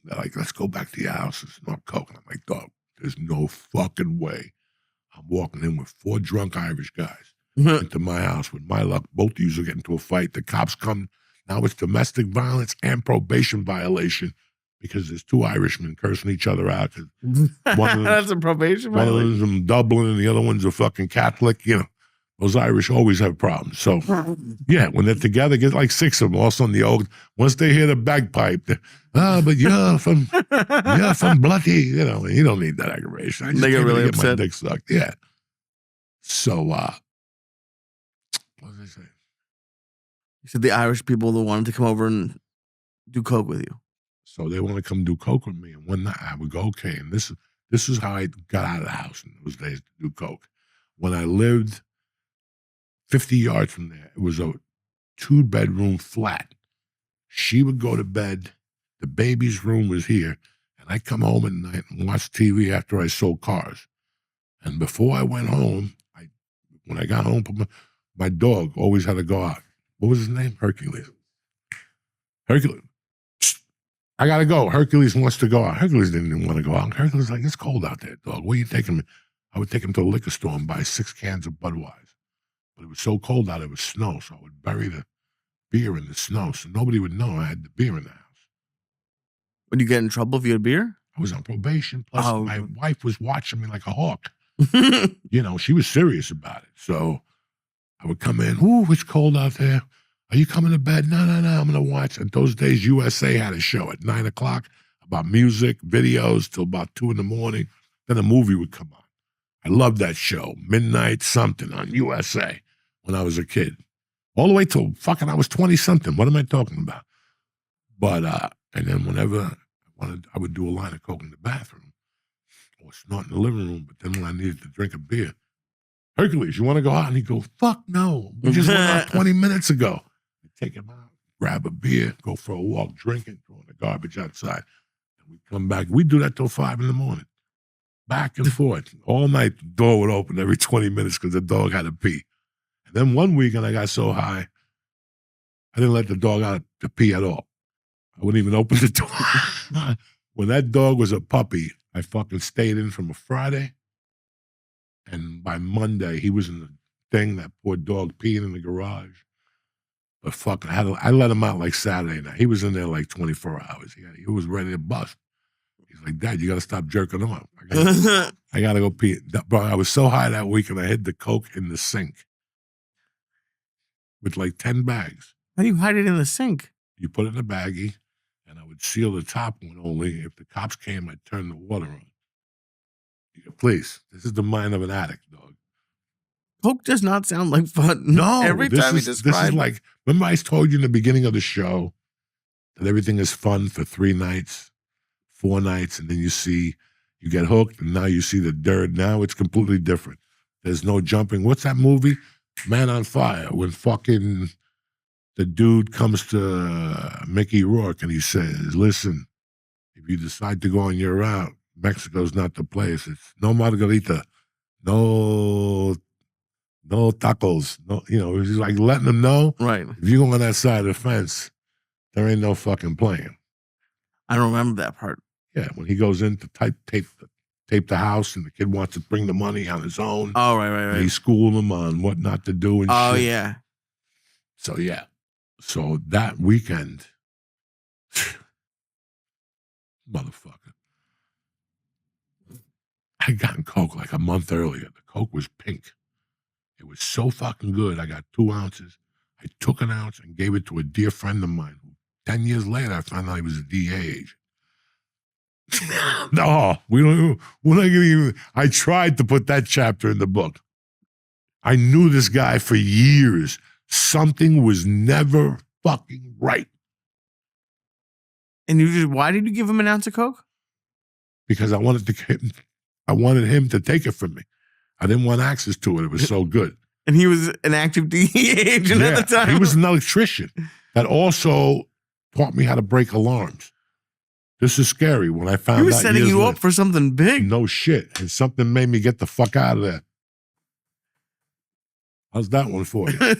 They're like, let's go back to your house and snort coke. And I'm like, dog, there's no fucking way. I'm walking in with 4 drunk Irish guys into my house. With my luck, both of you will get into a fight. The cops come. Now it's domestic violence and probation violation because there's 2 Irishmen cursing each other out. That's a probation One violation. of them's Dublin and the other one's a fucking Catholic. You know, those Irish always have problems. So, yeah, when they're together, get like 6 of them. All of a sudden, once they hear the bagpipe, but you're from Bloody, you know, you don't need that aggravation. I just They get came to really get my upset. dick sucked. Yeah. So, what was I saying? You said the Irish people that wanted to come over and do coke with you. So they want to come do coke with me. And one night I would go, okay, and this is how I got out of the house in those days to do coke. When I lived 50 yards from there, it was a 2-bedroom flat. She would go to bed. The baby's room was here. And I'd come home at night and watch TV after I sold cars. And before I went home, when I got home, my dog always had to go out. What was his name? Hercules. Hercules. I got to go. Hercules wants to go out. Hercules didn't even want to go out. Hercules was like, it's cold out there, dog. Where are you taking me? I would take him to the liquor store and buy 6 cans of Budweiser. But it was so cold out, it was snow. So I would bury the beer in the snow so nobody would know I had the beer in the house. Would you get in trouble if you had beer? I was on probation. Plus, Oh. my wife was watching me like a hawk. You know, she was serious about it. So I would come in, ooh, it's cold out there. Are you coming to bed? No, I'm going to watch. And those days, USA had a show at 9 o'clock about music, videos, till about 2 in the morning. Then a movie would come on. I loved that show, Midnight Something on USA when I was a kid. All the way till fucking I was 20-something. What am I talking about? But, and then whenever I wanted, I would do a line of coke in the bathroom or snort in the living room. But then when I needed to drink a beer, Hercules, you want to go out? And he'd go, fuck no. We just went out 20 minutes ago. I'd take him out, grab a beer, go for a walk, drink it, throw in the garbage outside. And we'd come back. We'd do that till 5 in the morning. Back and forth. All night, the door would open every 20 minutes because the dog had to pee. And then one weekend, I got so high, I didn't let the dog out to pee at all. I wouldn't even open the door. When that dog was a puppy, I fucking stayed in from a Friday. And by Monday, he was in the thing, that poor dog peeing in the garage. But fucking, I let him out like Saturday night. He was in there like 24 hours. He was ready to bust. He's like, Dad, you got to stop jerking off. I got to go pee. Bro, I was so high that weekend, I hid the coke in the sink with like 10 bags. How do you hide it in the sink? You put it in a baggie, and I would seal the top one only. If the cops came, I'd turn the water on. Please, this is the mind of an addict, dog. Coke does not sound like fun. No, Every time you describe this is like, remember I told you in the beginning of the show that everything is fun for 3 nights, 4 nights, and then you get hooked, and now you see the dirt. Now it's completely different. There's no jumping. What's that movie? Man on Fire, when fucking the dude comes to Mickey Rourke and he says, listen, if you decide to go on your route, Mexico's not the place. It's no margarita, no tacos, no, you know, he's like letting them know. Right. If you go on that side of the fence, there ain't no fucking playing. I don't remember that part. Yeah, when he goes in to tape the house and the kid wants to bring the money on his own. Oh, right. And he's schooling him on what not to do and Oh, shit. yeah. So, yeah. So that weekend, motherfucker, I had gotten coke like a month earlier. The coke was pink. It was so fucking good. I got 2 ounces. I took an ounce and gave it to a dear friend of mine. 10 years later, I found out he was a DEA agent. No, we're not gonna even. I tried to put that chapter in the book. I knew this guy for years. Something was never fucking right. And why did you give him an ounce of Coke? Because I wanted him to take it from me. I didn't want access to it. It was so good. And he was an active DEA agent at the time. He was an electrician that also taught me how to break alarms. This is scary. When I found He was out setting years you later, up for something big. no shit, and something made me get the fuck out of there. How's that one for you?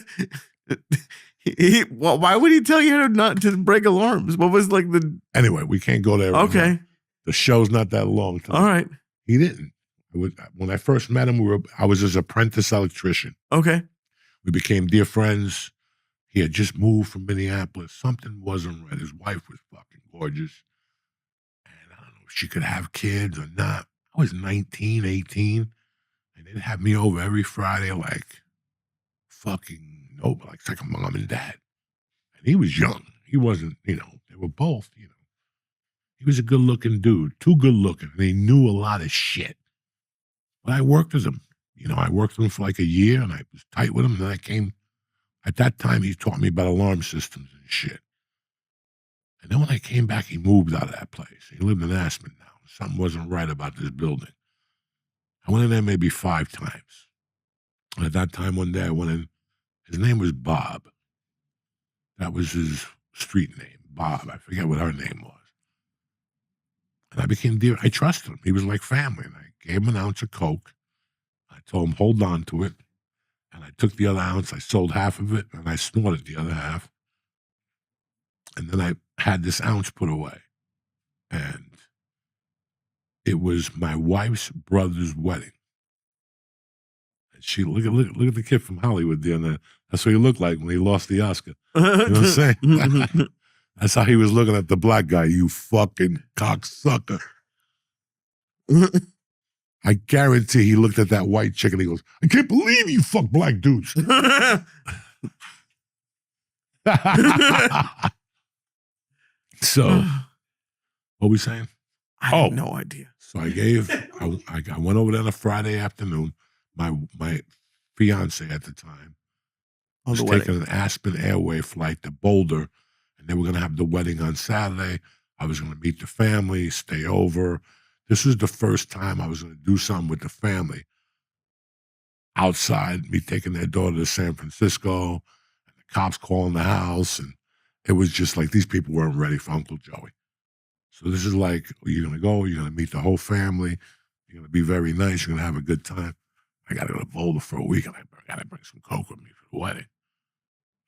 Why would he tell you not to break alarms? What was like the? Anyway, we can't go there. Okay. Right now. The show's not that long. All right. He didn't. When I first met him, I was his apprentice electrician. Okay. We became dear friends. He had just moved from Minneapolis. Something wasn't right. His wife was fucking gorgeous. And I don't know if she could have kids or not. I was 19, 18. And they'd have me over every Friday like fucking, like it's like a mom and dad. And he was young. He wasn't, they were both, He was a good-looking dude, too good-looking. And he knew a lot of shit. But I worked with him. I worked with him for like a year, and I was tight with him. And then I came, at that time, he taught me about alarm systems and shit. And then when I came back, he moved out of that place. He lived in Aspen now. Something wasn't right about this building. I went in there maybe 5 times. And at that time, one day, I went in. His name was Bob. That was his street name, Bob. I forget what her name was. And I became dear. I trusted him. He was like family. And I gave him an ounce of Coke. I told him, hold on to it. And I took the other ounce. I sold half of it, and I snorted the other half. And then I had this ounce put away. And it was my wife's brother's wedding. And she, look at the kid from Hollywood there. And that's what he looked like when he lost the Oscar. You know what I'm saying? That's how he was looking at the black guy, you fucking cocksucker. I guarantee he looked at that white chick and he goes, I can't believe you fuck black dudes. So, what were we saying? I have no idea. So I went over there on a Friday afternoon. My fiance at the time was taking an Aspen Airway flight to Boulder, and they were going to have the wedding on Saturday. I was going to meet the family, stay over. This was the first time I was going to do something with the family. Outside, me taking their daughter to San Francisco, and the cops calling the house, and it was just like these people weren't ready for Uncle Joey. So this is like, you're going to go, you're going to meet the whole family, you're going to be very nice, you're going to have a good time. I got to go to Boulder for a week, and I got to bring some Coke with me for the wedding.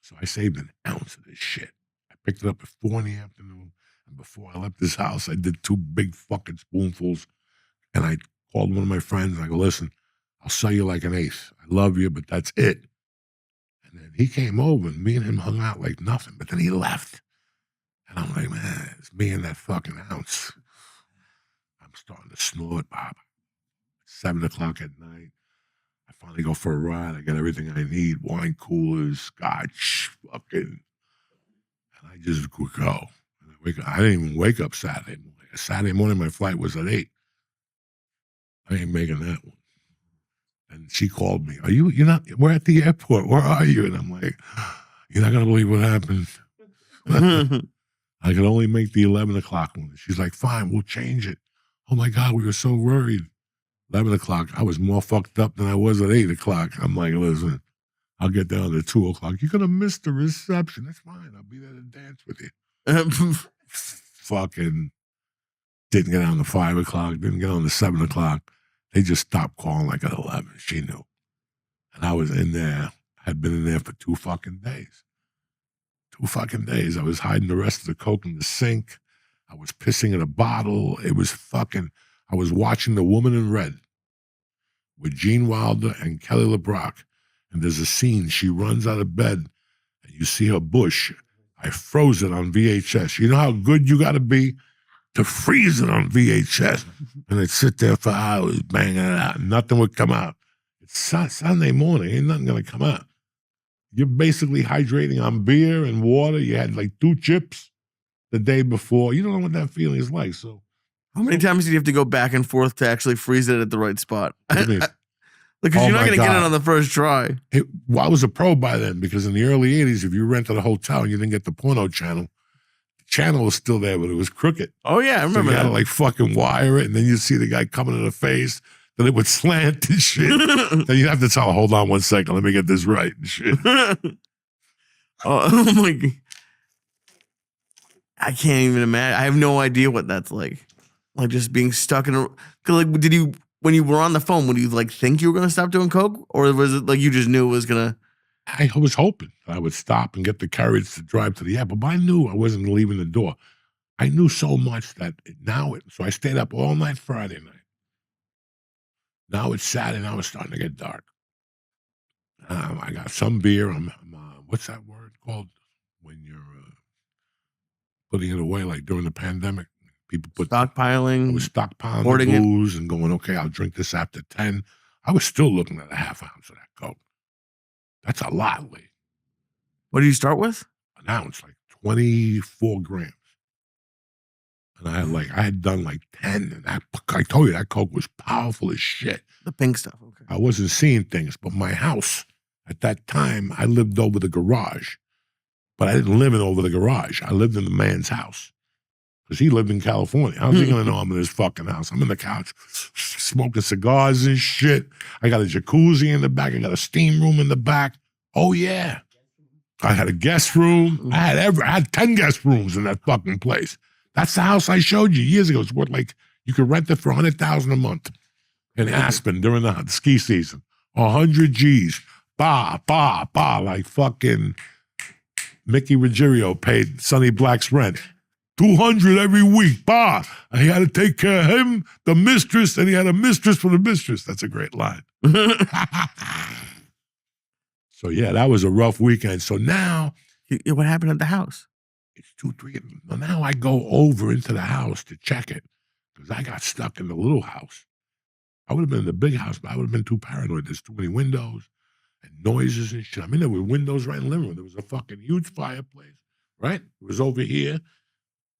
So I saved an ounce of this shit. I picked it up at 4 in the afternoon, and before I left this house, I did 2 big fucking spoonfuls, and I called one of my friends, and I go, listen, I'll sell you like an eighth. I love you, but that's it. And then he came over, and me and him hung out like nothing, but then he left. And I'm like, man, it's me and that fucking ounce. I'm starting to snort, Bob. 7 o'clock at night. I finally go for a ride. I got everything I need. Wine coolers, scotch, fucking. And I just go. And I wake up. I didn't even wake up Saturday morning. Saturday morning, my flight was at 8. I ain't making that one. And she called me. You're not, we're at the airport. Where are you? And I'm like, you're not going to believe what happened. I could only make the 11 o'clock one. She's like, fine, we'll change it. Oh my God, we were so worried. 11 o'clock, I was more fucked up than I was at 8 o'clock. I'm like, listen, I'll get down at 2 o'clock. You're going to miss the reception. That's fine. I'll be there to dance with you. Fucking didn't get on to 5 o'clock, didn't get on to 7 o'clock. They just stopped calling like at 11. She knew. And I was in there, had been in there for 2 fucking days. 2 fucking days. I was hiding the rest of the Coke in the sink. I was pissing in a bottle. It was fucking, I was watching The Woman in Red with Gene Wilder and Kelly LeBrock. And there's a scene, she runs out of bed and you see her bush. I froze it on VHS. You know how good you got to be to freeze it on VHS? And I'd sit there for hours banging it out. Nothing would come out. It's Sunday morning. Ain't nothing going to come out. You're basically hydrating on beer and water. You had like 2 chips the day before. You don't know what that feeling is like. So, how many times did you have to go back and forth to actually freeze it at the right spot? Because you're not going to get it on the first try. Well, I was a pro by then because in the early 80s, if you rented a hotel and you didn't get the porno channel, the channel was still there, but it was crooked. Oh, yeah, I remember so you that. had to like fucking wire it, and then you'd see the guy coming in the face. Then it would slant and shit. Then you'd have to tell, hold on 1 second, let me get this right and shit. Oh my God. I can't even imagine. I have no idea what that's like. Like just being stuck in a. 'Cause like, did you when you were on the phone? Would you like think you were gonna stop doing coke, or was it like you just knew it was gonna? I was hoping I would stop and get the courage to drive to the airport, but I knew I wasn't leaving the door. I knew so much that so I stayed up all night Friday night. Now it's Saturday. Now it's starting to get dark. I got some beer. What's that word called when you're putting it away? Like during the pandemic, people put I was Stockpiling. stockpiling the hoarding it. booze and going, okay, I'll drink this after 10. I was still looking at a half ounce of that coke. That's a lot, Lee. What do you start with? An ounce, like 24 grams. And I had done like 10. And I told you that coke was powerful as shit. The pink stuff. Okay. I wasn't seeing things, but my house at that time, I lived over the garage. But I didn't live over the garage. I lived in the man's house because he lived in California. How's he going to know I'm in his fucking house? I'm in the couch smoking cigars and shit. I got a jacuzzi in the back. I got a steam room in the back. Oh, yeah. I had a guest room. I had 10 guest rooms in that fucking place. That's the house I showed you years ago. It's worth like, you could rent it for $100,000 a month in Aspen during the ski season. 100 G's. Like fucking Mickey Ruggiero paid Sonny Black's rent. 200 every week. And he had to take care of him, the mistress, and he had a mistress for the mistress. That's a great line. So, yeah, that was a rough weekend. So now. What happened at the house? It's 2, 3. Now I go over into the house to check it because I got stuck in the little house. I would have been in the big house, but I would have been too paranoid. There's too many windows and noises and shit. I mean, there were windows right in the living room. There was a fucking huge fireplace, right? It was over here.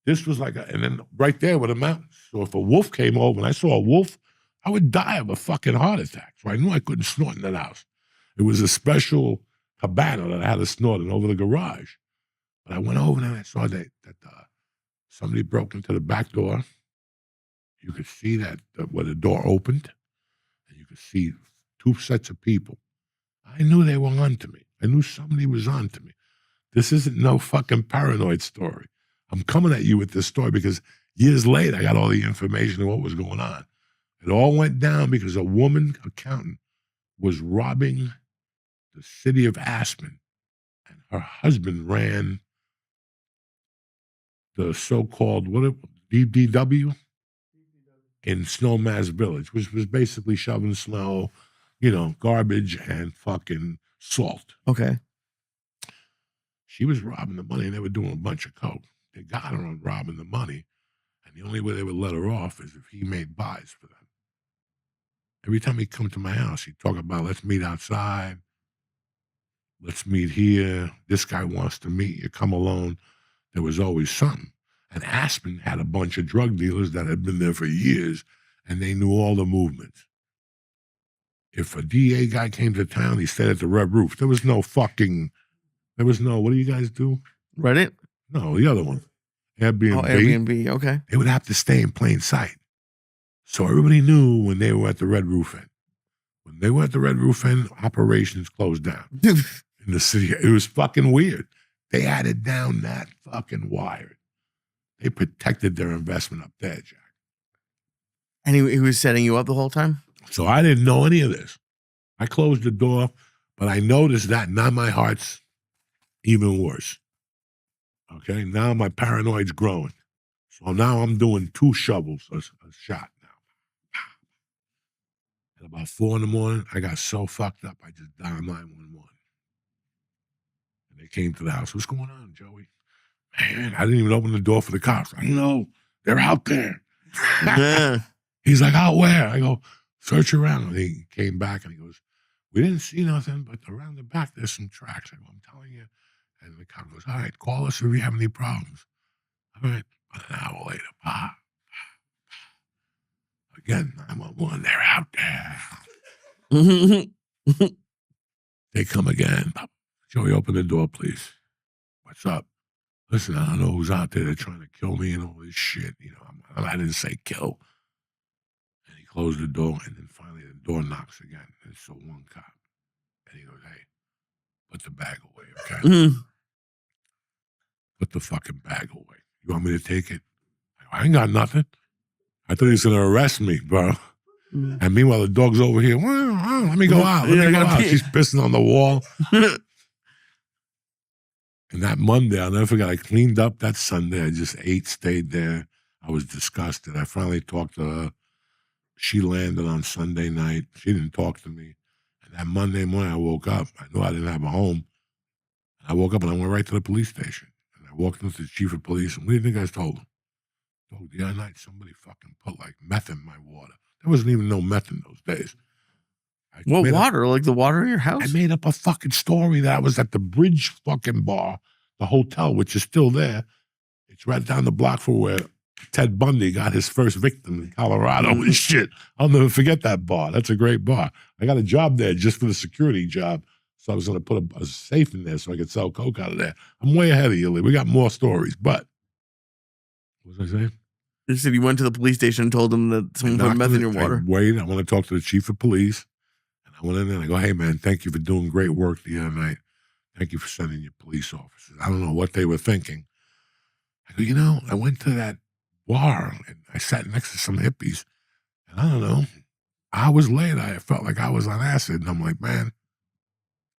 This was like and then right there were the mountains. So if a wolf came over and I saw a wolf, I would die of a fucking heart attack. So I knew I couldn't snort in that house. It was a special cabana that I had to snort in over the garage. But I went over there and I saw that somebody broke into the back door. You could see that where the door opened, and you could see 2 sets of people. I knew they were onto me. I knew somebody was onto me. This isn't no fucking paranoid story. I'm coming at you with this story because years later, I got all the information of what was going on. It all went down because a woman accountant was robbing the city of Aspen, and her husband ran the so-called, DDW in Snowmass Village, which was basically shoving snow, garbage and fucking salt. Okay. She was robbing the money, and they were doing a bunch of coke. They got her on robbing the money, and the only way they would let her off is if he made buys for them. Every time he'd come to my house, he'd talk about, let's meet outside, let's meet here, this guy wants to meet you, come alone. There was always something. And Aspen had a bunch of drug dealers that had been there for years, and they knew all the movements. If a DEA guy came to town, he stayed at the Red Roof. There was no, what do you guys do? Reddit? No, the other one. Airbnb. Oh, Airbnb, okay. They would have to stay in plain sight. So everybody knew when they were at the Red Roof Inn. When they were at the Red Roof Inn, operations closed down in the city. It was fucking weird. They had it down that fucking wired. They protected their investment up there, Jack. And he was setting you up the whole time? So I didn't know any of this. I closed the door, but I noticed that now my heart's even worse. Okay, now my paranoid's growing. So now I'm doing 2 shovels a shot now. At about 4 in the morning, I got so fucked up, I just dialed 911. And they came to the house. What's going on, Joey? Man, I didn't even open the door for the cops. I know, they're out there. Yeah. He's like, out where? I go, search around. And he came back and he goes, we didn't see nothing, but around the back, there's some tracks. I go, I'm telling you. And the cop goes, all right, call us if you have any problems. All right, about an hour later, again, 911, they're out there. They come again. Joey, open the door, please. What's up? Listen, I don't know who's out there. They're trying to kill me and all this shit. I didn't say kill. And he closed the door, and then finally the door knocks again. And it's so one cop. And he goes, hey, put the bag away, okay? Put the fucking bag away. You want me to take it? I ain't got nothing. I thought he was going to arrest me, bro. And meanwhile, the dog's over here. Well, let me go out. Let me go out. She's pissing on the wall. And that Monday, I'll never forget, I cleaned up that Sunday. I just ate, stayed there. I was disgusted. I finally talked to her. She landed on Sunday night. She didn't talk to me. And that Monday morning, I woke up. I knew I didn't have a home. I woke up and I went right to the police station. And I walked into the chief of police. And what do you think I told him? The other night, somebody fucking put like meth in my water. There wasn't even no meth in those days. What water? Like the water in your house? I made up a fucking story that I was at the Bridge fucking bar, the hotel, which is still there. It's right down the block from where Ted Bundy got his first victim in Colorado and shit. I'll never forget that bar. That's a great bar. I got a job there just for the security job. So I was going to put a safe in there so I could sell coke out of there. I'm way ahead of you, Lee. We got more stories, but what was I saying? You said you went to the police station and told them that someone put meth in your water. I want to talk to the chief of police. And I went in there and I go, hey, man, thank you for doing great work the other night. Thank you for sending your police officers. I don't know what they were thinking. I go, I went to that bar and I sat next to some hippies. And I don't know, hours later, I felt like I was on acid. And I'm like, man,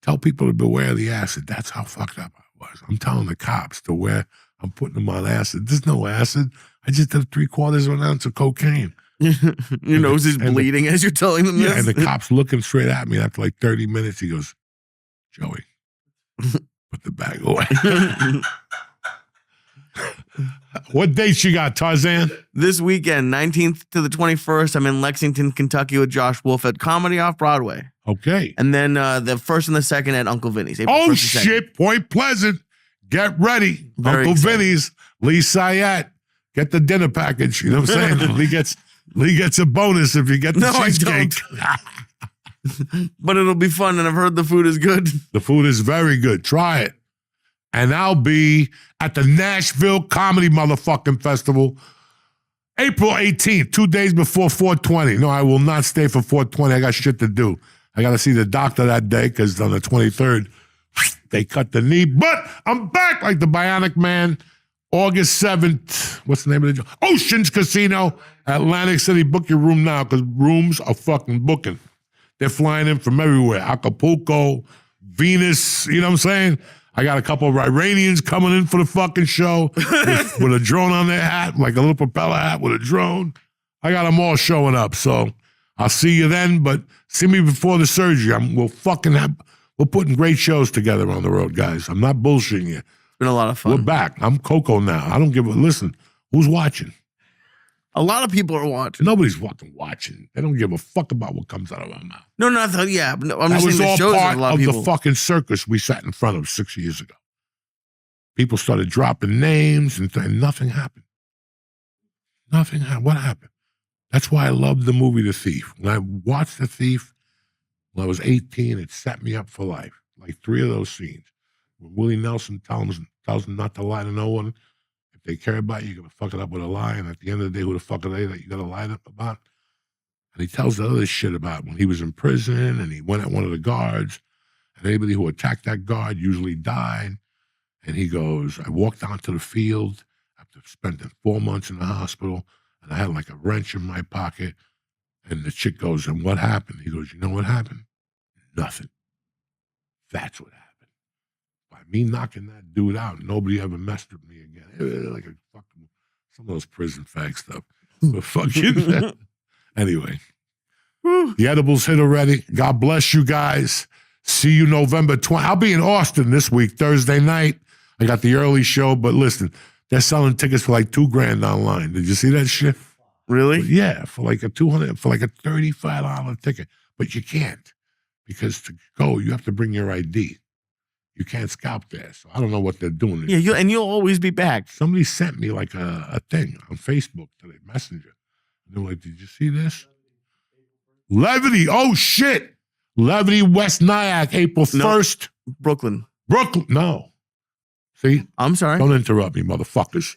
tell people to beware of the acid. That's how fucked up I was. I'm telling the cops to where I'm putting them on acid. There's no acid. I just did 3/4 of an ounce of cocaine. Your nose is bleeding as you're telling them this. And the cop's looking straight at me after like 30 minutes. He goes, Joey, put the bag away. What dates you got, Tarzan? This weekend, 19th to the 21st, I'm in Lexington, Kentucky with Josh Wolf at Comedy Off Broadway. Okay. And then the 1st and the 2nd at Uncle Vinny's. Oh, shit. Point Pleasant. Get ready. Very Uncle excited. Vinny's, Lee Syatt. Get the dinner package. You know what I'm saying? Lee gets a bonus if you get the cheesecake. But it'll be fun, and I've heard the food is good. The food is very good. Try it. And I'll be at the Nashville Comedy Motherfucking Festival, April 18th, 2 days before 420. No, I will not stay for 420. I got shit to do. I got to see the doctor that day because on the 23rd, they cut the knee. But I'm back like the Bionic Man. August 7th, what's the name of the joint? Oceans Casino, Atlantic City. Book your room now because rooms are fucking booking. They're flying in from everywhere. Acapulco, Venus, you know what I'm saying? I got a couple of Iranians coming in for the fucking show with a drone on their hat, like a little propeller hat with a drone. I got them all showing up, so I'll see you then, but see me before the surgery. We're putting great shows together on the road, guys. I'm not bullshitting you. It's been a lot of fun. We're back. I'm Coco now. I don't give a listen. Who's watching? A lot of people are watching. Nobody's fucking watching. They don't give a fuck about what comes out of our mouth. No, I'm That just was saying the all shows part a lot of of the people. fucking circus we sat in front of 6 years ago. People started dropping names and nothing happened. Nothing happened. What happened? That's why I loved the movie The Thief. When I watched The Thief when I was 18, it set me up for life. Like 3 of those scenes. When Willie Nelson tells them not to lie to no one. If they care about you, you're going to fuck it up with a lie. And at the end of the day, who the fuck are they that you got to lie about? And he tells the other shit about when he was in prison and he went at one of the guards. And anybody who attacked that guard usually died. And he goes, I walked onto the field after spending 4 months in the hospital. And I had like a wrench in my pocket. And the chick goes, and what happened? He goes, you know what happened? Nothing. That's what happened. By me knocking that dude out, nobody ever messed with me again. It was like a fucking, some of those prison fag stuff. But fucking, anyway. The edibles hit already. God bless you guys. See you November 20th. I'll be in Austin this week, Thursday night. I got the early show, but listen, they're selling tickets for like $2,000 online. Did you see that shit? Really? Yeah, for like a $35 ticket. But you can't because to go, you have to bring your ID. You can't scalp there. So I don't know what they're doing. Yeah, you'll always be back. Somebody sent me like a thing on Facebook today, Messenger. And they were like, did you see this? Levity. Oh, shit. Levity, West Nyack, April 1st. Brooklyn. No. See? I'm sorry. Don't interrupt me, motherfuckers.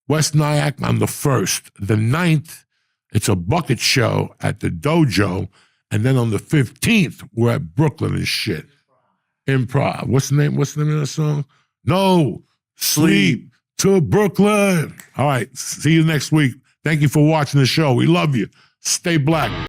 West Nyack on the 1st. The 9th, it's a bucket show at the Dojo. And then on the 15th, we're at Brooklyn and shit. Improv. What's the name of the song? No. Sleep. to Brooklyn. All right. See you next week. Thank you for watching the show. We love you. Stay black.